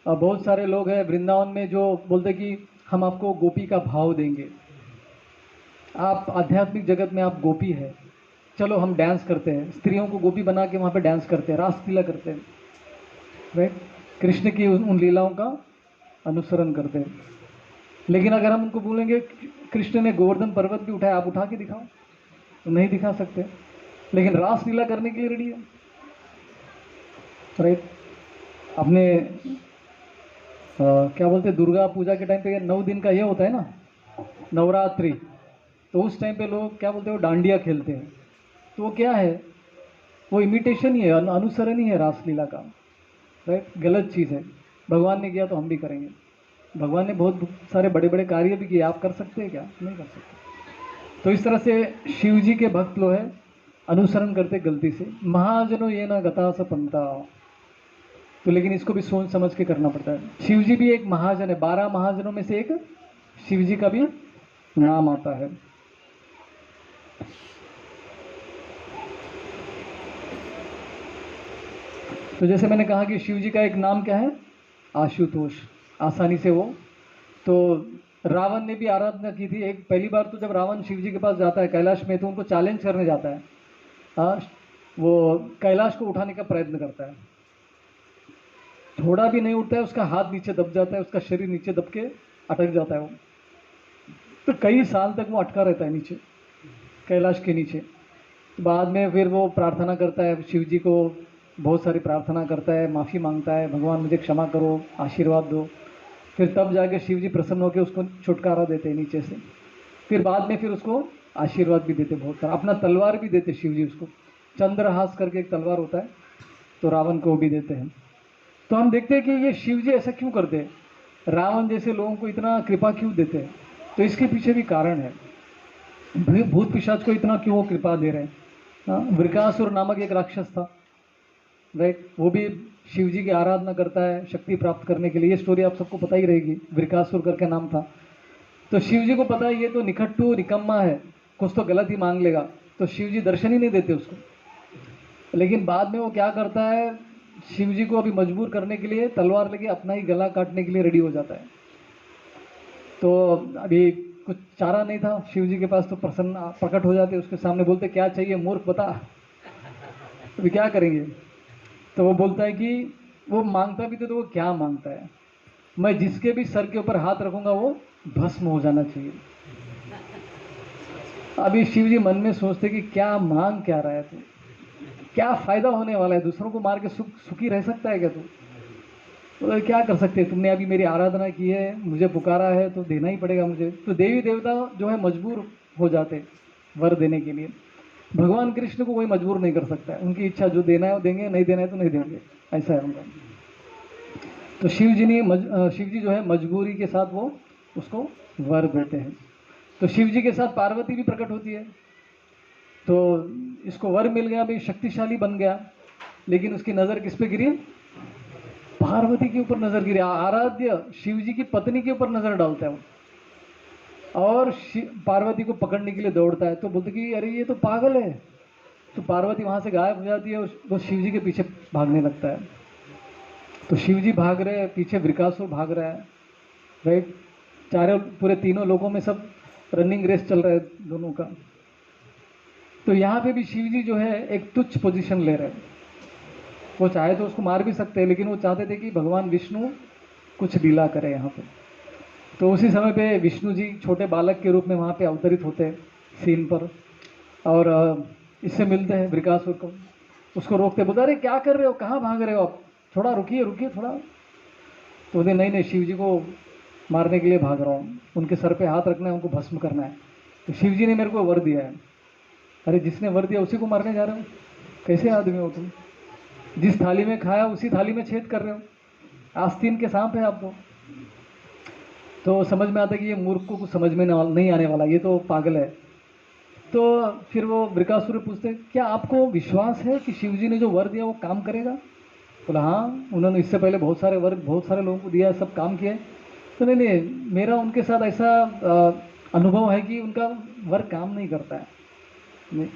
बहुत सारे लोग हैं वृंदावन में जो बोलते कि हम आपको गोपी का भाव देंगे, आप आध्यात्मिक जगत में आप गोपी है, चलो हम डांस करते हैं, स्त्रियों को गोपी बना के वहाँ पे डांस करते हैं, रासलीला करते हैं, राइट, कृष्ण की उन लीलाओं का अनुसरण करते हैं। लेकिन अगर हम उनको बोलेंगे कृष्ण ने गोवर्धन पर्वत भी उठाया, आप उठा के दिखाओ, तो नहीं दिखा सकते, लेकिन रासलीला करने के लिए रेडी है, राइट। अपने क्या बोलते हैं, दुर्गा पूजा के टाइम पे 9 दिन का ये होता है ना, नवरात्रि, तो उस टाइम पे लोग क्या बोलते हैं, वो डांडिया खेलते हैं। तो वो क्या है, वो इमिटेशन ही है, अनुसरण ही है रासलीला का, राइट। गलत चीज़ है, भगवान ने किया तो हम भी करेंगे। भगवान ने बहुत सारे बड़े बड़े कार्य भी किए, आप कर सकते हैं क्या? नहीं कर सकते। तो इस तरह से शिव जी के भक्त लोग हैं अनुसरण करते गलती से, महाजनों ये ना गता स पंथा, तो लेकिन इसको भी सोच समझ के करना पड़ता है। शिव जी भी एक महाजन है, 12 महाजनों में से एक शिव जी का भी नाम आता है। तो जैसे मैंने कहा कि शिव जी का एक नाम क्या है, आशुतोष, आसानी से वो, तो रावण ने भी आराधना की थी। एक पहली बार तो जब रावण शिव जी के पास जाता है कैलाश में, तो उनको चैलेंज करने जाता है। हाँ, वो कैलाश को उठाने का प्रयत्न करता है, थोड़ा भी नहीं उठता है, उसका हाथ नीचे दब जाता है, उसका शरीर नीचे दब के अटक जाता है वो, तो कई साल तक वो अटका रहता है नीचे, कैलाश के नीचे। बाद में फिर वो प्रार्थना करता है शिव जी को, बहुत सारी प्रार्थना करता है, माफ़ी मांगता है, भगवान मुझे क्षमा करो, आशीर्वाद दो। फिर तब जाके शिव जी प्रसन्न होकर उसको छुटकारा देते हैं नीचे से। फिर बाद में फिर उसको आशीर्वाद भी देते बहुत सारा, अपना तलवार भी देते शिव जी उसको, चंद्रहास करके एक तलवार होता है, तो रावण को भी देते हैं। तो हम देखते हैं कि ये शिव जी ऐसा क्यों करते हैं, रावण जैसे लोगों को इतना कृपा क्यों देते हैं? तो इसके पीछे भी कारण है, भूत पिशाच को इतना क्यों वो कृपा दे रहे हैं। हाँ, वृकासुर नामक एक राक्षस था, राइट, वो भी शिव जी की आराधना करता है शक्ति प्राप्त करने के लिए, ये स्टोरी आप सबको पता ही रहेगी, वृकासुर करके नाम था। तो शिव जी को पता है ये तो निखट्टू निकम्मा है, कुछ तो गलत ही मांग लेगा, तो शिव जी दर्शन ही नहीं देते उसको। लेकिन बाद में वो क्या करता है, शिव जी को अभी मजबूर करने के लिए तलवार लेके अपना ही गला काटने के लिए रेडी हो जाता है। तो अभी कुछ चारा नहीं था शिव जी के पास, तो प्रसन्न प्रकट हो जाते उसके सामने, बोलते क्या चाहिए मूर्ख बता, अभी क्या करेंगे। तो वो बोलता है कि वो मांगता भी तो वो क्या मांगता है, मैं जिसके भी सर के ऊपर हाथ रखूंगा वो भस्म हो जाना चाहिए। अभी शिव जी मन में सोचते कि क्या मांग क्या रहा है तू, क्या फायदा होने वाला है, दूसरों को मार के सुखी रह सकता है क्या तू? तो क्या कर सकते हैं, तुमने अभी मेरी आराधना की है, मुझे पुकारा है तो देना ही पड़ेगा मुझे। तो देवी देवता जो है मजबूर हो जाते वर देने के लिए। भगवान कृष्ण को कोई मजबूर नहीं कर सकता है, उनकी इच्छा, जो देना है वो देंगे, नहीं देना है तो नहीं देंगे, ऐसा है उनका। तो शिव जी जो है मजबूरी के साथ वो उसको वर देते हैं। तो शिव जी के साथ पार्वती भी प्रकट होती है। तो इसको वर मिल गया, भाई शक्तिशाली बन गया, लेकिन उसकी नज़र किस पे गिरी? पार्वती के ऊपर नजर गिरी। आराध्य शिव जी की पत्नी के ऊपर नजर डालता है वो, और पार्वती को पकड़ने के लिए दौड़ता है। तो बोलते कि अरे ये तो पागल है। तो पार्वती वहां से गायब हो जाती है, वो शिव जी के पीछे भागने लगता है। तो शिव जी भाग रहे हैं, पीछे वृकासुर भाग रहा है, राइट। चारों पूरे तीनों लोगों में सब रनिंग रेस चल रहा है दोनों का। तो यहाँ पे भी शिव जी जो है एक तुच्छ पोजीशन ले रहे हैं। वो चाहे तो उसको मार भी सकते हैं, लेकिन वो चाहते थे कि भगवान विष्णु कुछ लीला करे यहाँ पे। तो उसी समय पे विष्णु जी छोटे बालक के रूप में वहाँ पे अवतरित होते हैं सीन पर, और इससे मिलते हैं वृकासुर को। उसको रोकते, बोलते अरे क्या कर रहे हो, कहाँ भाग रहे हो आप, थोड़ा रुकिए रुकिए थोड़ा। तो बोलते नहीं नहीं, शिव जी को मारने के लिए भाग रहा हूँ, उनके सर पे हाथ रखना है, उनको भस्म करना है। तो शिव जी ने मेरे को वर दिया है। अरे जिसने वर दिया उसी को मारने जा रहे हो, कैसे आदमी हो तुम? जिस थाली में खाया उसी थाली में छेद कर रहे हो, आस्तीन के सांप है आपको। तो समझ में आता है कि ये मूर्ख को कुछ समझ में नहीं आने वाला, ये तो पागल है। तो फिर वो वृकासुर पूछते क्या आपको विश्वास है कि शिव जी ने जो वर दिया वो काम करेगा? बोला हाँ, उन्होंने इससे पहले बहुत सारे वर बहुत सारे लोगों को दिया, सब काम किए। तो नहीं नहीं, मेरा उनके साथ ऐसा अनुभव है कि उनका वर काम नहीं करता है। नहीं।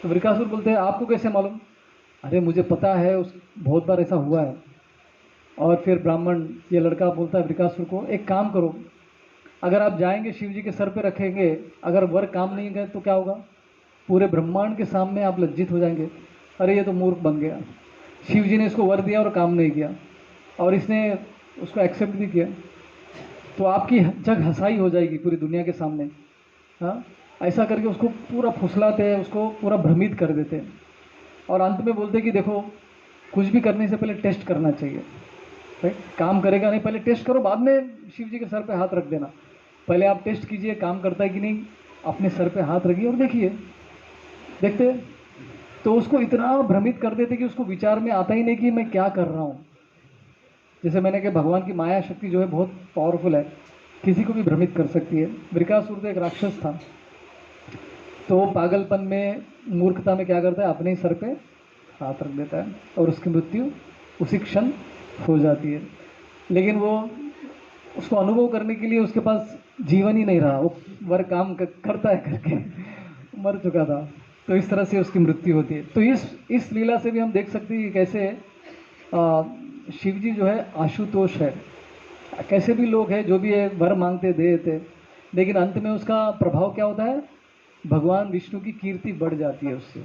तो वृकासुर बोलते हैं आपको कैसे मालूम? अरे मुझे पता है, उस बहुत बार ऐसा हुआ है। और फिर ब्राह्मण, ये लड़का बोलता है वृकासुर को, एक काम करो, अगर आप जाएंगे शिव जी के सर पे रखेंगे, अगर वर काम नहीं गए तो क्या होगा? पूरे ब्रह्मांड के सामने आप लज्जित हो जाएंगे। अरे ये तो मूर्ख बन गया, शिव जी ने इसको वर दिया और काम नहीं किया, और इसने उसको एक्सेप्ट भी किया, तो आपकी जग हंसाई हो जाएगी पूरी दुनिया के सामने। हाँ, ऐसा करके उसको पूरा फुसलाते हैं, उसको पूरा भ्रमित कर देते हैं। और अंत में बोलते हैं कि देखो, कुछ भी करने से पहले टेस्ट करना चाहिए, राइट। काम करेगा नहीं, पहले टेस्ट करो, बाद में शिव जी के सर पे हाथ रख देना। पहले आप टेस्ट कीजिए काम करता है कि नहीं, अपने सर पे हाथ रखिए और देखिए। देखते तो उसको इतना भ्रमित कर देते कि उसको विचार में आता ही नहीं कि मैं क्या कर रहा हूँ। जैसे मैंने कहा, भगवान की माया शक्ति जो है बहुत पावरफुल है, किसी को भी भ्रमित कर सकती है। वृकासुर तो एक राक्षस था, तो वो पागलपन में, मूर्खता में क्या करता है, अपने ही सर पे हाथ रख देता है और उसकी मृत्यु उसी क्षण हो जाती है। लेकिन वो, उसको अनुभव करने के लिए उसके पास जीवन ही नहीं रहा, वो वर काम करता है करके मर चुका था। तो इस तरह से उसकी मृत्यु होती है। तो इस लीला से भी हम देख सकते हैं कि कैसे शिव जी जो है आशुतोष है। कैसे भी लोग हैं जो भी है वर मांगते दे देते, लेकिन अंत में उसका प्रभाव क्या होता है? भगवान विष्णु की कीर्ति बढ़ जाती है उससे।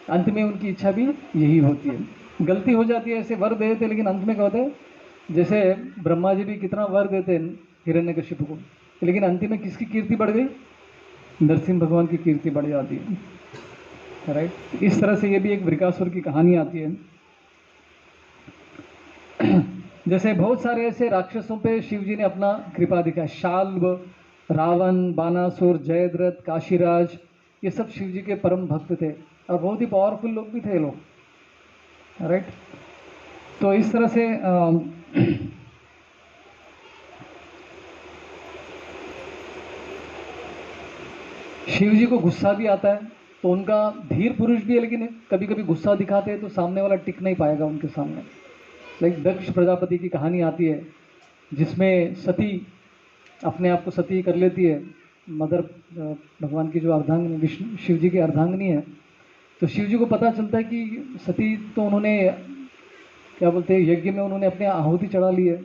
अंत में उनकी इच्छा भी यही होती है। गलती हो जाती है, ऐसे वर दे देते, लेकिन अंत में क्या होता है? जैसे ब्रह्मा जी भी कितना वर देते हैं हिरण्यकशिपु को, लेकिन अंतिम में किसकी कीर्ति बढ़ गई? नरसिंह भगवान की कीर्ति बढ़ जाती है, राइट। इस तरह से ये भी एक वृकासुर की कहानी आती है। जैसे बहुत सारे ऐसे राक्षसों पे शिव जी ने अपना कृपा दिखाया। शाल्व, रावण, बानासुर, जयद्रथ, काशीराज, ये सब शिव जी के परम भक्त थे, और बहुत ही पावरफुल लोग भी थे ये लोग, राइट। तो इस तरह से शिव जी को गुस्सा भी आता है, तो उनका धीर पुरुष भी है, लेकिन कभी कभी गुस्सा दिखाते हैं तो सामने वाला टिक नहीं पाएगा उनके सामने। लाइक दक्ष प्रजापति की कहानी आती है, जिसमें सती अपने आप को सती कर लेती है, मदर, भगवान की जो अर्धांगिनी, विष्णु शिव जी की अर्धांगिनी है। तो शिव जी को पता चलता है कि सती तो उन्होंने, क्या बोलते हैं, यज्ञ में उन्होंने अपने आहुति चढ़ा ली है।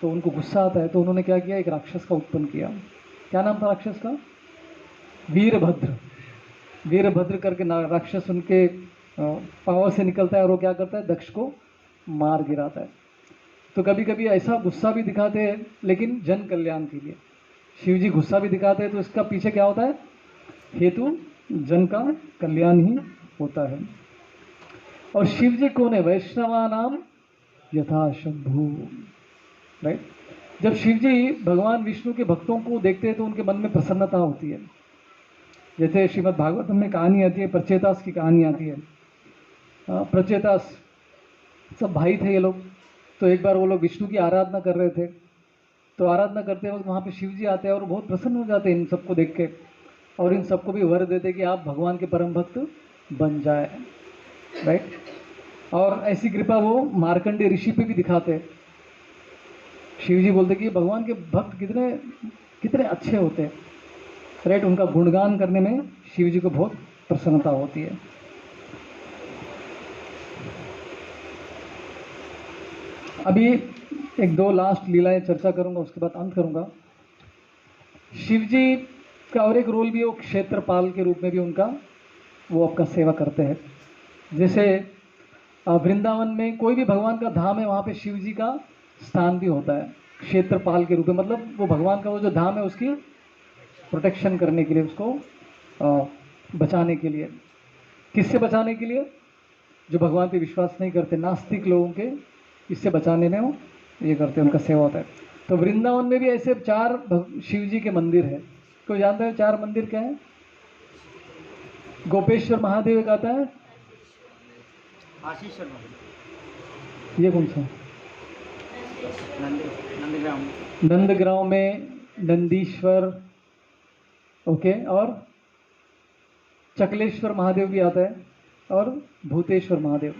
तो उनको गुस्सा आता है, तो उन्होंने क्या किया, एक राक्षस का उत्पन्न किया। क्या नाम था राक्षस का? वीरभद्र। वीरभद्र करके राक्षस उनके पावर से निकलता है, और वो क्या करता है, दक्ष को मार गिराता है। तो कभी कभी ऐसा गुस्सा भी दिखाते हैं लेकिन जन कल्याण के लिए। शिव जी गुस्सा भी दिखाते हैं तो इसका पीछे क्या होता है, हेतु जन का कल्याण ही होता है। और शिव जी कौन है, वैष्णवा नाम यथा शंभु, राइट। जब शिव जी भगवान विष्णु के भक्तों को देखते हैं तो उनके मन में प्रसन्नता होती है। जैसे श्रीमद् भागवतम में कहानी आती है, प्रचेतास की कहानी आती है। प्रचेतास सब भाई थे ये लोग। तो एक बार वो लोग विष्णु की आराधना कर रहे थे, तो आराधना करते वक्त वहाँ पे शिव जी आते हैं और बहुत प्रसन्न हो जाते हैं इन सबको देख के, और इन सबको भी वर देते कि आप भगवान के परम भक्त बन जाए, राइट। और ऐसी कृपा वो मार्कंडेय ऋषि पे भी दिखाते हैं। शिव जी बोलते कि भगवान के भक्त कितने कितने अच्छे होते हैं, राइट। उनका गुणगान करने में शिव जी को बहुत प्रसन्नता होती है। अभी एक दो लास्ट लीलाएं चर्चा करूंगा, उसके बाद अंत करूंगा। शिव जी का और एक रोल भी, वो क्षेत्रपाल के रूप में भी उनका वो आपका सेवा करते हैं। जैसे वृंदावन में कोई भी भगवान का धाम है वहाँ पे शिव जी का स्थान भी होता है क्षेत्रपाल के रूप में। मतलब वो भगवान का वो जो धाम है उसकी प्रोटेक्शन करने के लिए, उसको बचाने के लिए। किससे बचाने के लिए, जो भगवान पे विश्वास नहीं करते, नास्तिक लोगों के, इससे बचाने में वो ये करते हैं, उनका सेवा होता है। तो वृंदावन में भी ऐसे 4 शिव जी के मंदिर है। कोई जानता है 4 मंदिर क्या है? गोपेश्वर महादेव एक आता है, आशीश्वर ये कौन सा? नंदग्राम नंदग्राम में नंदीश्वर, ओके। और चकलेश्वर महादेव भी आता है, और भूतेश्वर महादेव।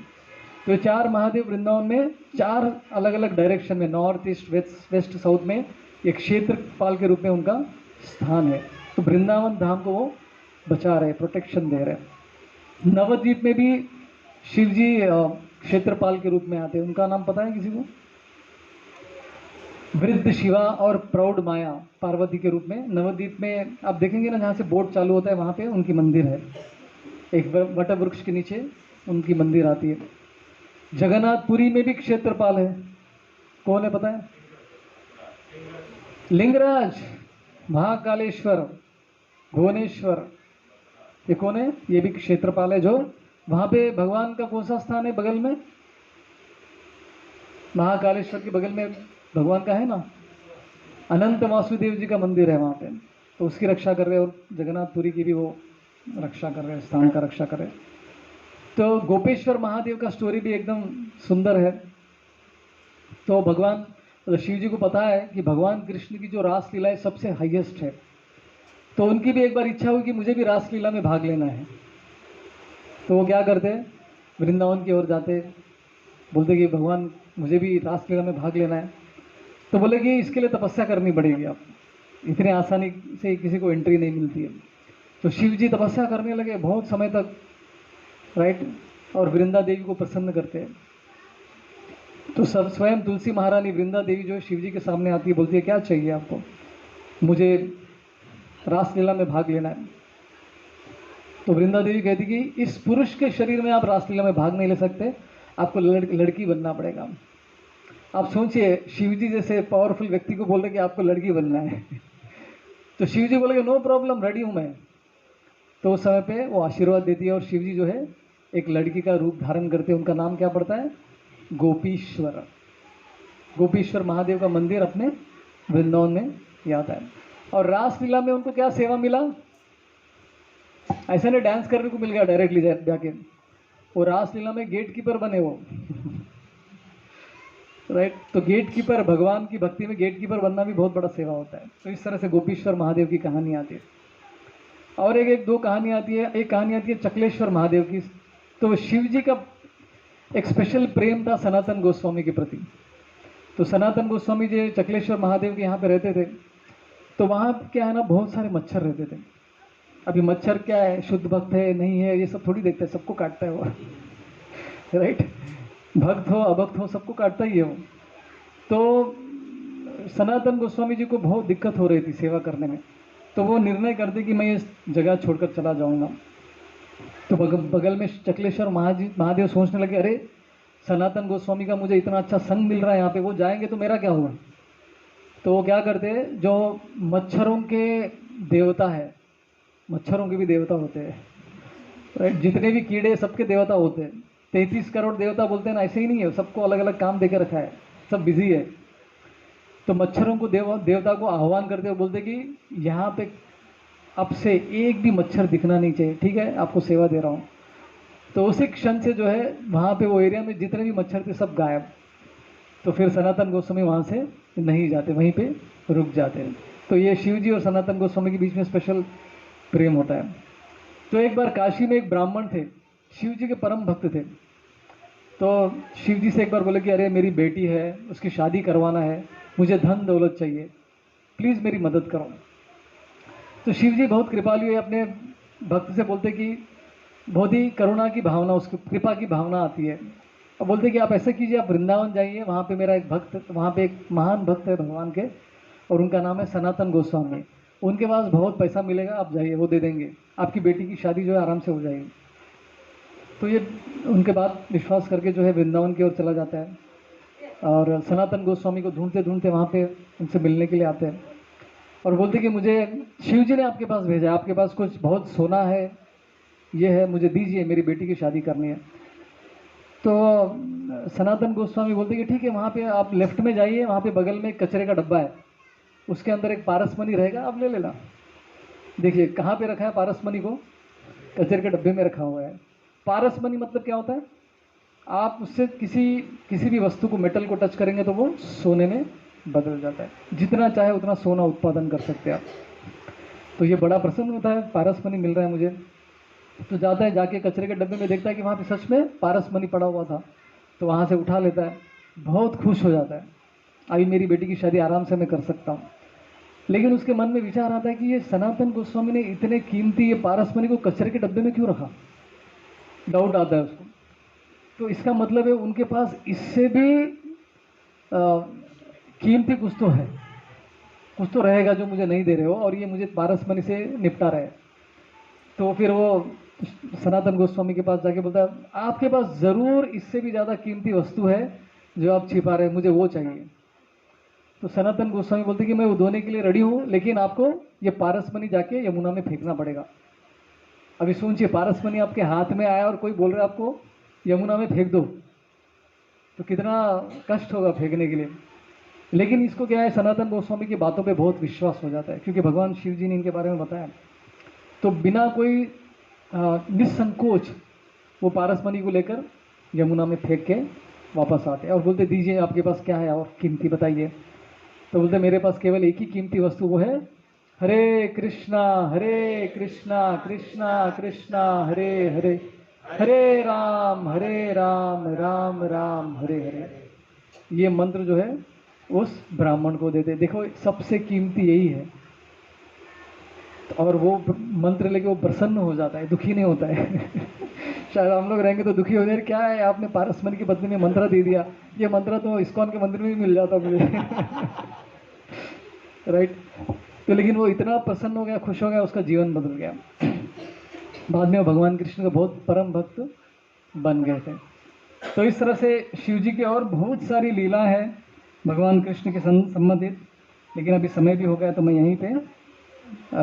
तो 4 महादेव वृंदावन में 4 अलग अलग डायरेक्शन में, नॉर्थ ईस्ट वेस्ट साउथ में एक क्षेत्रपाल के रूप में उनका स्थान है। तो वृंदावन धाम को वो बचा रहे, प्रोटेक्शन दे रहे। नवद्वीप में भी शिव जी क्षेत्रपाल के रूप में आते हैं। उनका नाम पता है किसी को? वृद्ध शिवा और प्रौढ़ माया पार्वती के रूप में नवद्वीप में आप देखेंगे ना, जहाँ से बोट चालू होता है वहाँ पे उनकी मंदिर है। एक वट वृक्ष के नीचे उनकी मंदिर आती है। जगन्नाथपुरी में भी क्षेत्रपाल है। कौन है पता है? लिंगराज, महाकालेश्वर, भुवनेश्वर, ये कौन है? ये भी क्षेत्रपाल है। जो वहाँ पे भगवान का कौन सा स्थान है बगल में? महाकालेश्वर के बगल में भगवान का है ना, अनंत वासुदेव जी का मंदिर है वहाँ पे। तो उसकी रक्षा कर रहे हैं, और जगन्नाथपुरी की भी वो रक्षा कर रहे हैं, स्थान का रक्षा कर रहे हैं। तो गोपेश्वर महादेव का स्टोरी भी एकदम सुंदर है। तो भगवान शिव जी को पता है कि भगवान कृष्ण की जो रासलीला है सबसे हाईएस्ट है। तो उनकी भी एक बार इच्छा हुई कि मुझे भी रासलीला में भाग लेना है। तो वो क्या करते, वृंदावन की ओर जाते, बोलते कि भगवान मुझे भी रासलीला में भाग लेना है। तो बोले कि इसके लिए तपस्या करनी पड़ेगी, आप इतने आसानी से किसी को एंट्री नहीं मिलती है। तो शिव जी तपस्या करने लगे बहुत समय तक, राइट। और वृंदा देवी को प्रसन्न करते हैं। तो सब स्वयं तुलसी महारानी वृंदा देवी जो है शिव जी के सामने आती है, बोलती है क्या चाहिए आपको? मुझे रासलीला में भाग लेना है। तो वृंदा देवी कहती कि इस पुरुष के शरीर में आप रासलीला में भाग नहीं ले सकते, आपको लड़की बनना पड़ेगा। आप सोचिए, शिव जी जैसे पावरफुल व्यक्ति को बोल रहे कि आपको लड़की बनना है। तो शिव जी बोले नो प्रॉब्लम, रेडी हूँ मैं। तो उस समय पे वो आशीर्वाद देती है, और शिव जी जो है एक लड़की का रूप धारण करते हैं। उनका नाम क्या पड़ता है? गोपीश्वर। गोपीश्वर महादेव का मंदिर अपने वृंदावन में याद है। और रासलीला में उनको क्या सेवा मिला? ऐसा नहीं डांस करने को मिल गया डायरेक्टली जाके, वो रासलीला में गेट कीपर बने वो। राइट। तो गेट कीपर, भगवान की भक्ति में गेट कीपर बनना भी बहुत बड़ा सेवा होता है। तो इस तरह से गोपीश्वर महादेव की कहानी आती है। और एक दो कहानी आती है। एक कहानी आती है चकलेश्वर महादेव की। तो शिव जी का एक स्पेशल प्रेम था सनातन गोस्वामी के प्रति। तो सनातन गोस्वामी जी चकलेश्वर महादेव के यहाँ पे रहते थे। तो वहाँ क्या है ना, बहुत सारे मच्छर रहते थे। अभी मच्छर क्या है, शुद्ध भक्त है नहीं है ये सब थोड़ी देखता है, सबको काटता है वो। राइट। भक्त हो अभक्त हो सबको काटता ही है वो। तो सनातन गोस्वामी जी को बहुत दिक्कत हो रही थी सेवा करने में। तो वो निर्णय करते कि मैं इस जगह छोड़कर चला जाऊंगा। तो बगल में चकलेश्वर महादेव सोचने लगे, अरे सनातन गोस्वामी का मुझे इतना अच्छा संग मिल रहा है यहाँ पे, वो जाएंगे तो मेरा क्या हुआ। तो वो क्या करते हैं, जो मच्छरों के देवता है, मच्छरों के भी देवता होते हैं, राइट, जितने भी कीड़े सबके देवता होते हैं, 33 करोड़ देवता बोलते हैं ना, ऐसे ही नहीं है, सबको अलग अलग काम देकर रखा है, सब बिजी है। तो मच्छरों को देवता को आह्वान करते हुए बोलते कि यहाँ पे अब से एक भी मच्छर दिखना नहीं चाहिए, ठीक है, आपको सेवा दे रहा हूँ। तो उसी क्षण से जो है वहाँ पे वो एरिया में जितने भी मच्छर थे सब गायब। तो फिर सनातन गोस्वामी वहाँ से नहीं जाते, वहीं पे रुक जाते हैं। तो ये शिव जी और सनातन गोस्वामी के बीच में स्पेशल प्रेम होता है। तो एक बार काशी में एक ब्राह्मण थे, शिव जी के परम भक्त थे। तो शिव जी से एक बार बोले कि अरे मेरी बेटी है, उसकी शादी करवाना है, मुझे धन दौलत चाहिए, प्लीज़ मेरी मदद करो। तो शिव जी बहुत कृपालु है, अपने भक्त से बोलते कि बहुत ही करुणा की भावना, उसकी कृपा की भावना आती है। और बोलते कि आप ऐसा कीजिए, आप वृंदावन जाइए, वहाँ पे मेरा एक भक्त, वहाँ पे एक महान भक्त है भगवान के, और उनका नाम है सनातन गोस्वामी। उनके पास बहुत पैसा मिलेगा, आप जाइए, वो दे देंगे, आपकी बेटी की शादी जो है आराम से हो जाएगी। तो ये उनके बाद विश्वास करके जो है वृंदावन की ओर चला जाता है, और सनातन गोस्वामी को ढूंढते ढूंढते वहाँ पे उनसे मिलने के लिए आते हैं, और बोलते कि मुझे शिव जी ने आपके पास भेजा है, आपके पास कुछ बहुत सोना है, ये है, मुझे दीजिए, मेरी बेटी की शादी करनी है। तो सनातन गोस्वामी बोलते कि ठीक है, वहाँ पे आप लेफ्ट में जाइए, वहाँ पे बगल में एक कचरे का डब्बा है, उसके अंदर एक पारस मनी रहेगा, आप ले लेना। देखिए कहाँ पे रखा है पारस मनी को, कचरे के डब्बे में रखा हुआ है। पारस मनी मतलब क्या होता है, आप उससे किसी भी वस्तु को, मेटल को टच करेंगे तो वो सोने में बदल जाता है, जितना चाहे उतना सोना उत्पादन कर सकते हैं आप। तो ये बड़ा प्रसन्न होता है, पारस मनी मिल रहा है मुझे। तो जाता है, जाके कचरे के डब्बे में देखता है कि वहाँ पे सच में पारस मनी पड़ा हुआ था, तो वहाँ से उठा लेता है, बहुत खुश हो जाता है, अभी मेरी बेटी की शादी आराम से मैं कर सकता हूँ। लेकिन उसके मन में विचार आता है कि ये सनातन गोस्वामी ने इतने कीमती ये पारस मनी को कचरे के डब्बे में क्यों रखा, डाउट आता है उसको। तो इसका मतलब है उनके पास इससे भी कीमती कुछ तो है, कुछ तो रहेगा जो मुझे नहीं दे रहे हो, और ये मुझे पारस मनी से निपटा रहे। तो फिर वो सनातन गोस्वामी के पास जाके बोलता है आपके पास ज़रूर इससे भी ज़्यादा कीमती वस्तु है जो आप छिपा रहे हैं, मुझे वो चाहिए। तो सनातन गोस्वामी बोलते कि मैं वो दोने के लिए रेडी हूँ, लेकिन आपको ये पारस मनी जाके यमुना में फेंकना पड़ेगा। अभी सोचिए, पारस मनी आपके हाथ में आया और कोई बोल रहा है आपको यमुना में फेंक दो, तो कितना कष्ट होगा फेंकने के लिए। लेकिन इसको क्या है, सनातन गोस्वामी की बातों पे बहुत विश्वास हो जाता है, क्योंकि भगवान शिव जी ने इनके बारे में बताया। तो बिना कोई निसंकोच वो पारस मनी को लेकर यमुना में फेंक के वापस आते हैं, और बोलते दीजिए आपके पास क्या है और कीमती बताइए। तो बोलते मेरे पास केवल एक ही कीमती वस्तु, वो है हरे कृष्णा कृष्णा कृष्णा हरे हरे, हरे राम राम राम हरे हरे। ये मंत्र जो है उस ब्राह्मण को देते। देखो सबसे कीमती यही है, और वो मंत्र लेके वो प्रसन्न हो जाता है, दुखी नहीं होता है। शायद हम लोग रहेंगे तो दुखी हो जाए, क्या है आपने पारस मनी की बदले में मंत्र दे दिया, ये मंत्र तो इस्कॉन के मंदिर में भी मिल जाता मुझे। राइट। तो लेकिन वो इतना प्रसन्न हो गया, खुश हो गया, उसका जीवन बदल गया। बाद में वो भगवान कृष्ण का बहुत परम भक्त बन गए थे। तो इस तरह से शिव जी की और बहुत सारी लीला है भगवान कृष्ण के संबंधित, लेकिन अभी समय भी हो गया तो मैं यहीं पे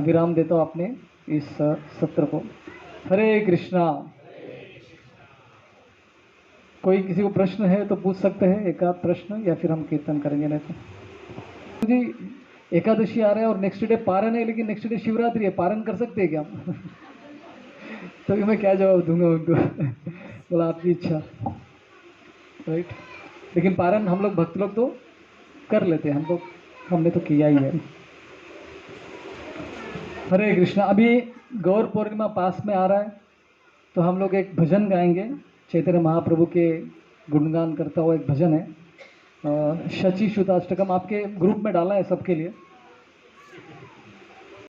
विराम देता हूँ अपने इस सत्र को। हरे कृष्णा। कोई किसी को प्रश्न है तो पूछ सकते हैं, एक आध प्रश्न, या फिर हम कीर्तन करेंगे। नहीं तो जी एकादशी आ रहा है और नेक्स्ट डे पारण है, लेकिन नेक्स्ट डे शिवरात्रि है, पारण कर सकते हैं क्या हम? तो मैं क्या जवाब दूंगा उनको? बोला आपकी इच्छा, राइट। लेकिन पारण हम लोग भक्त लोग तो कर लेते हैं, हम लोग, हमने तो किया ही है। हरे कृष्णा। अभी गौर पूर्णिमा पास में आ रहा है, तो हम लोग एक भजन गाएंगे, चैतन्य महाप्रभु के गुणगान करता हुआ एक भजन है, शची शुताष्टकम, आपके ग्रुप में डाला है सबके लिए।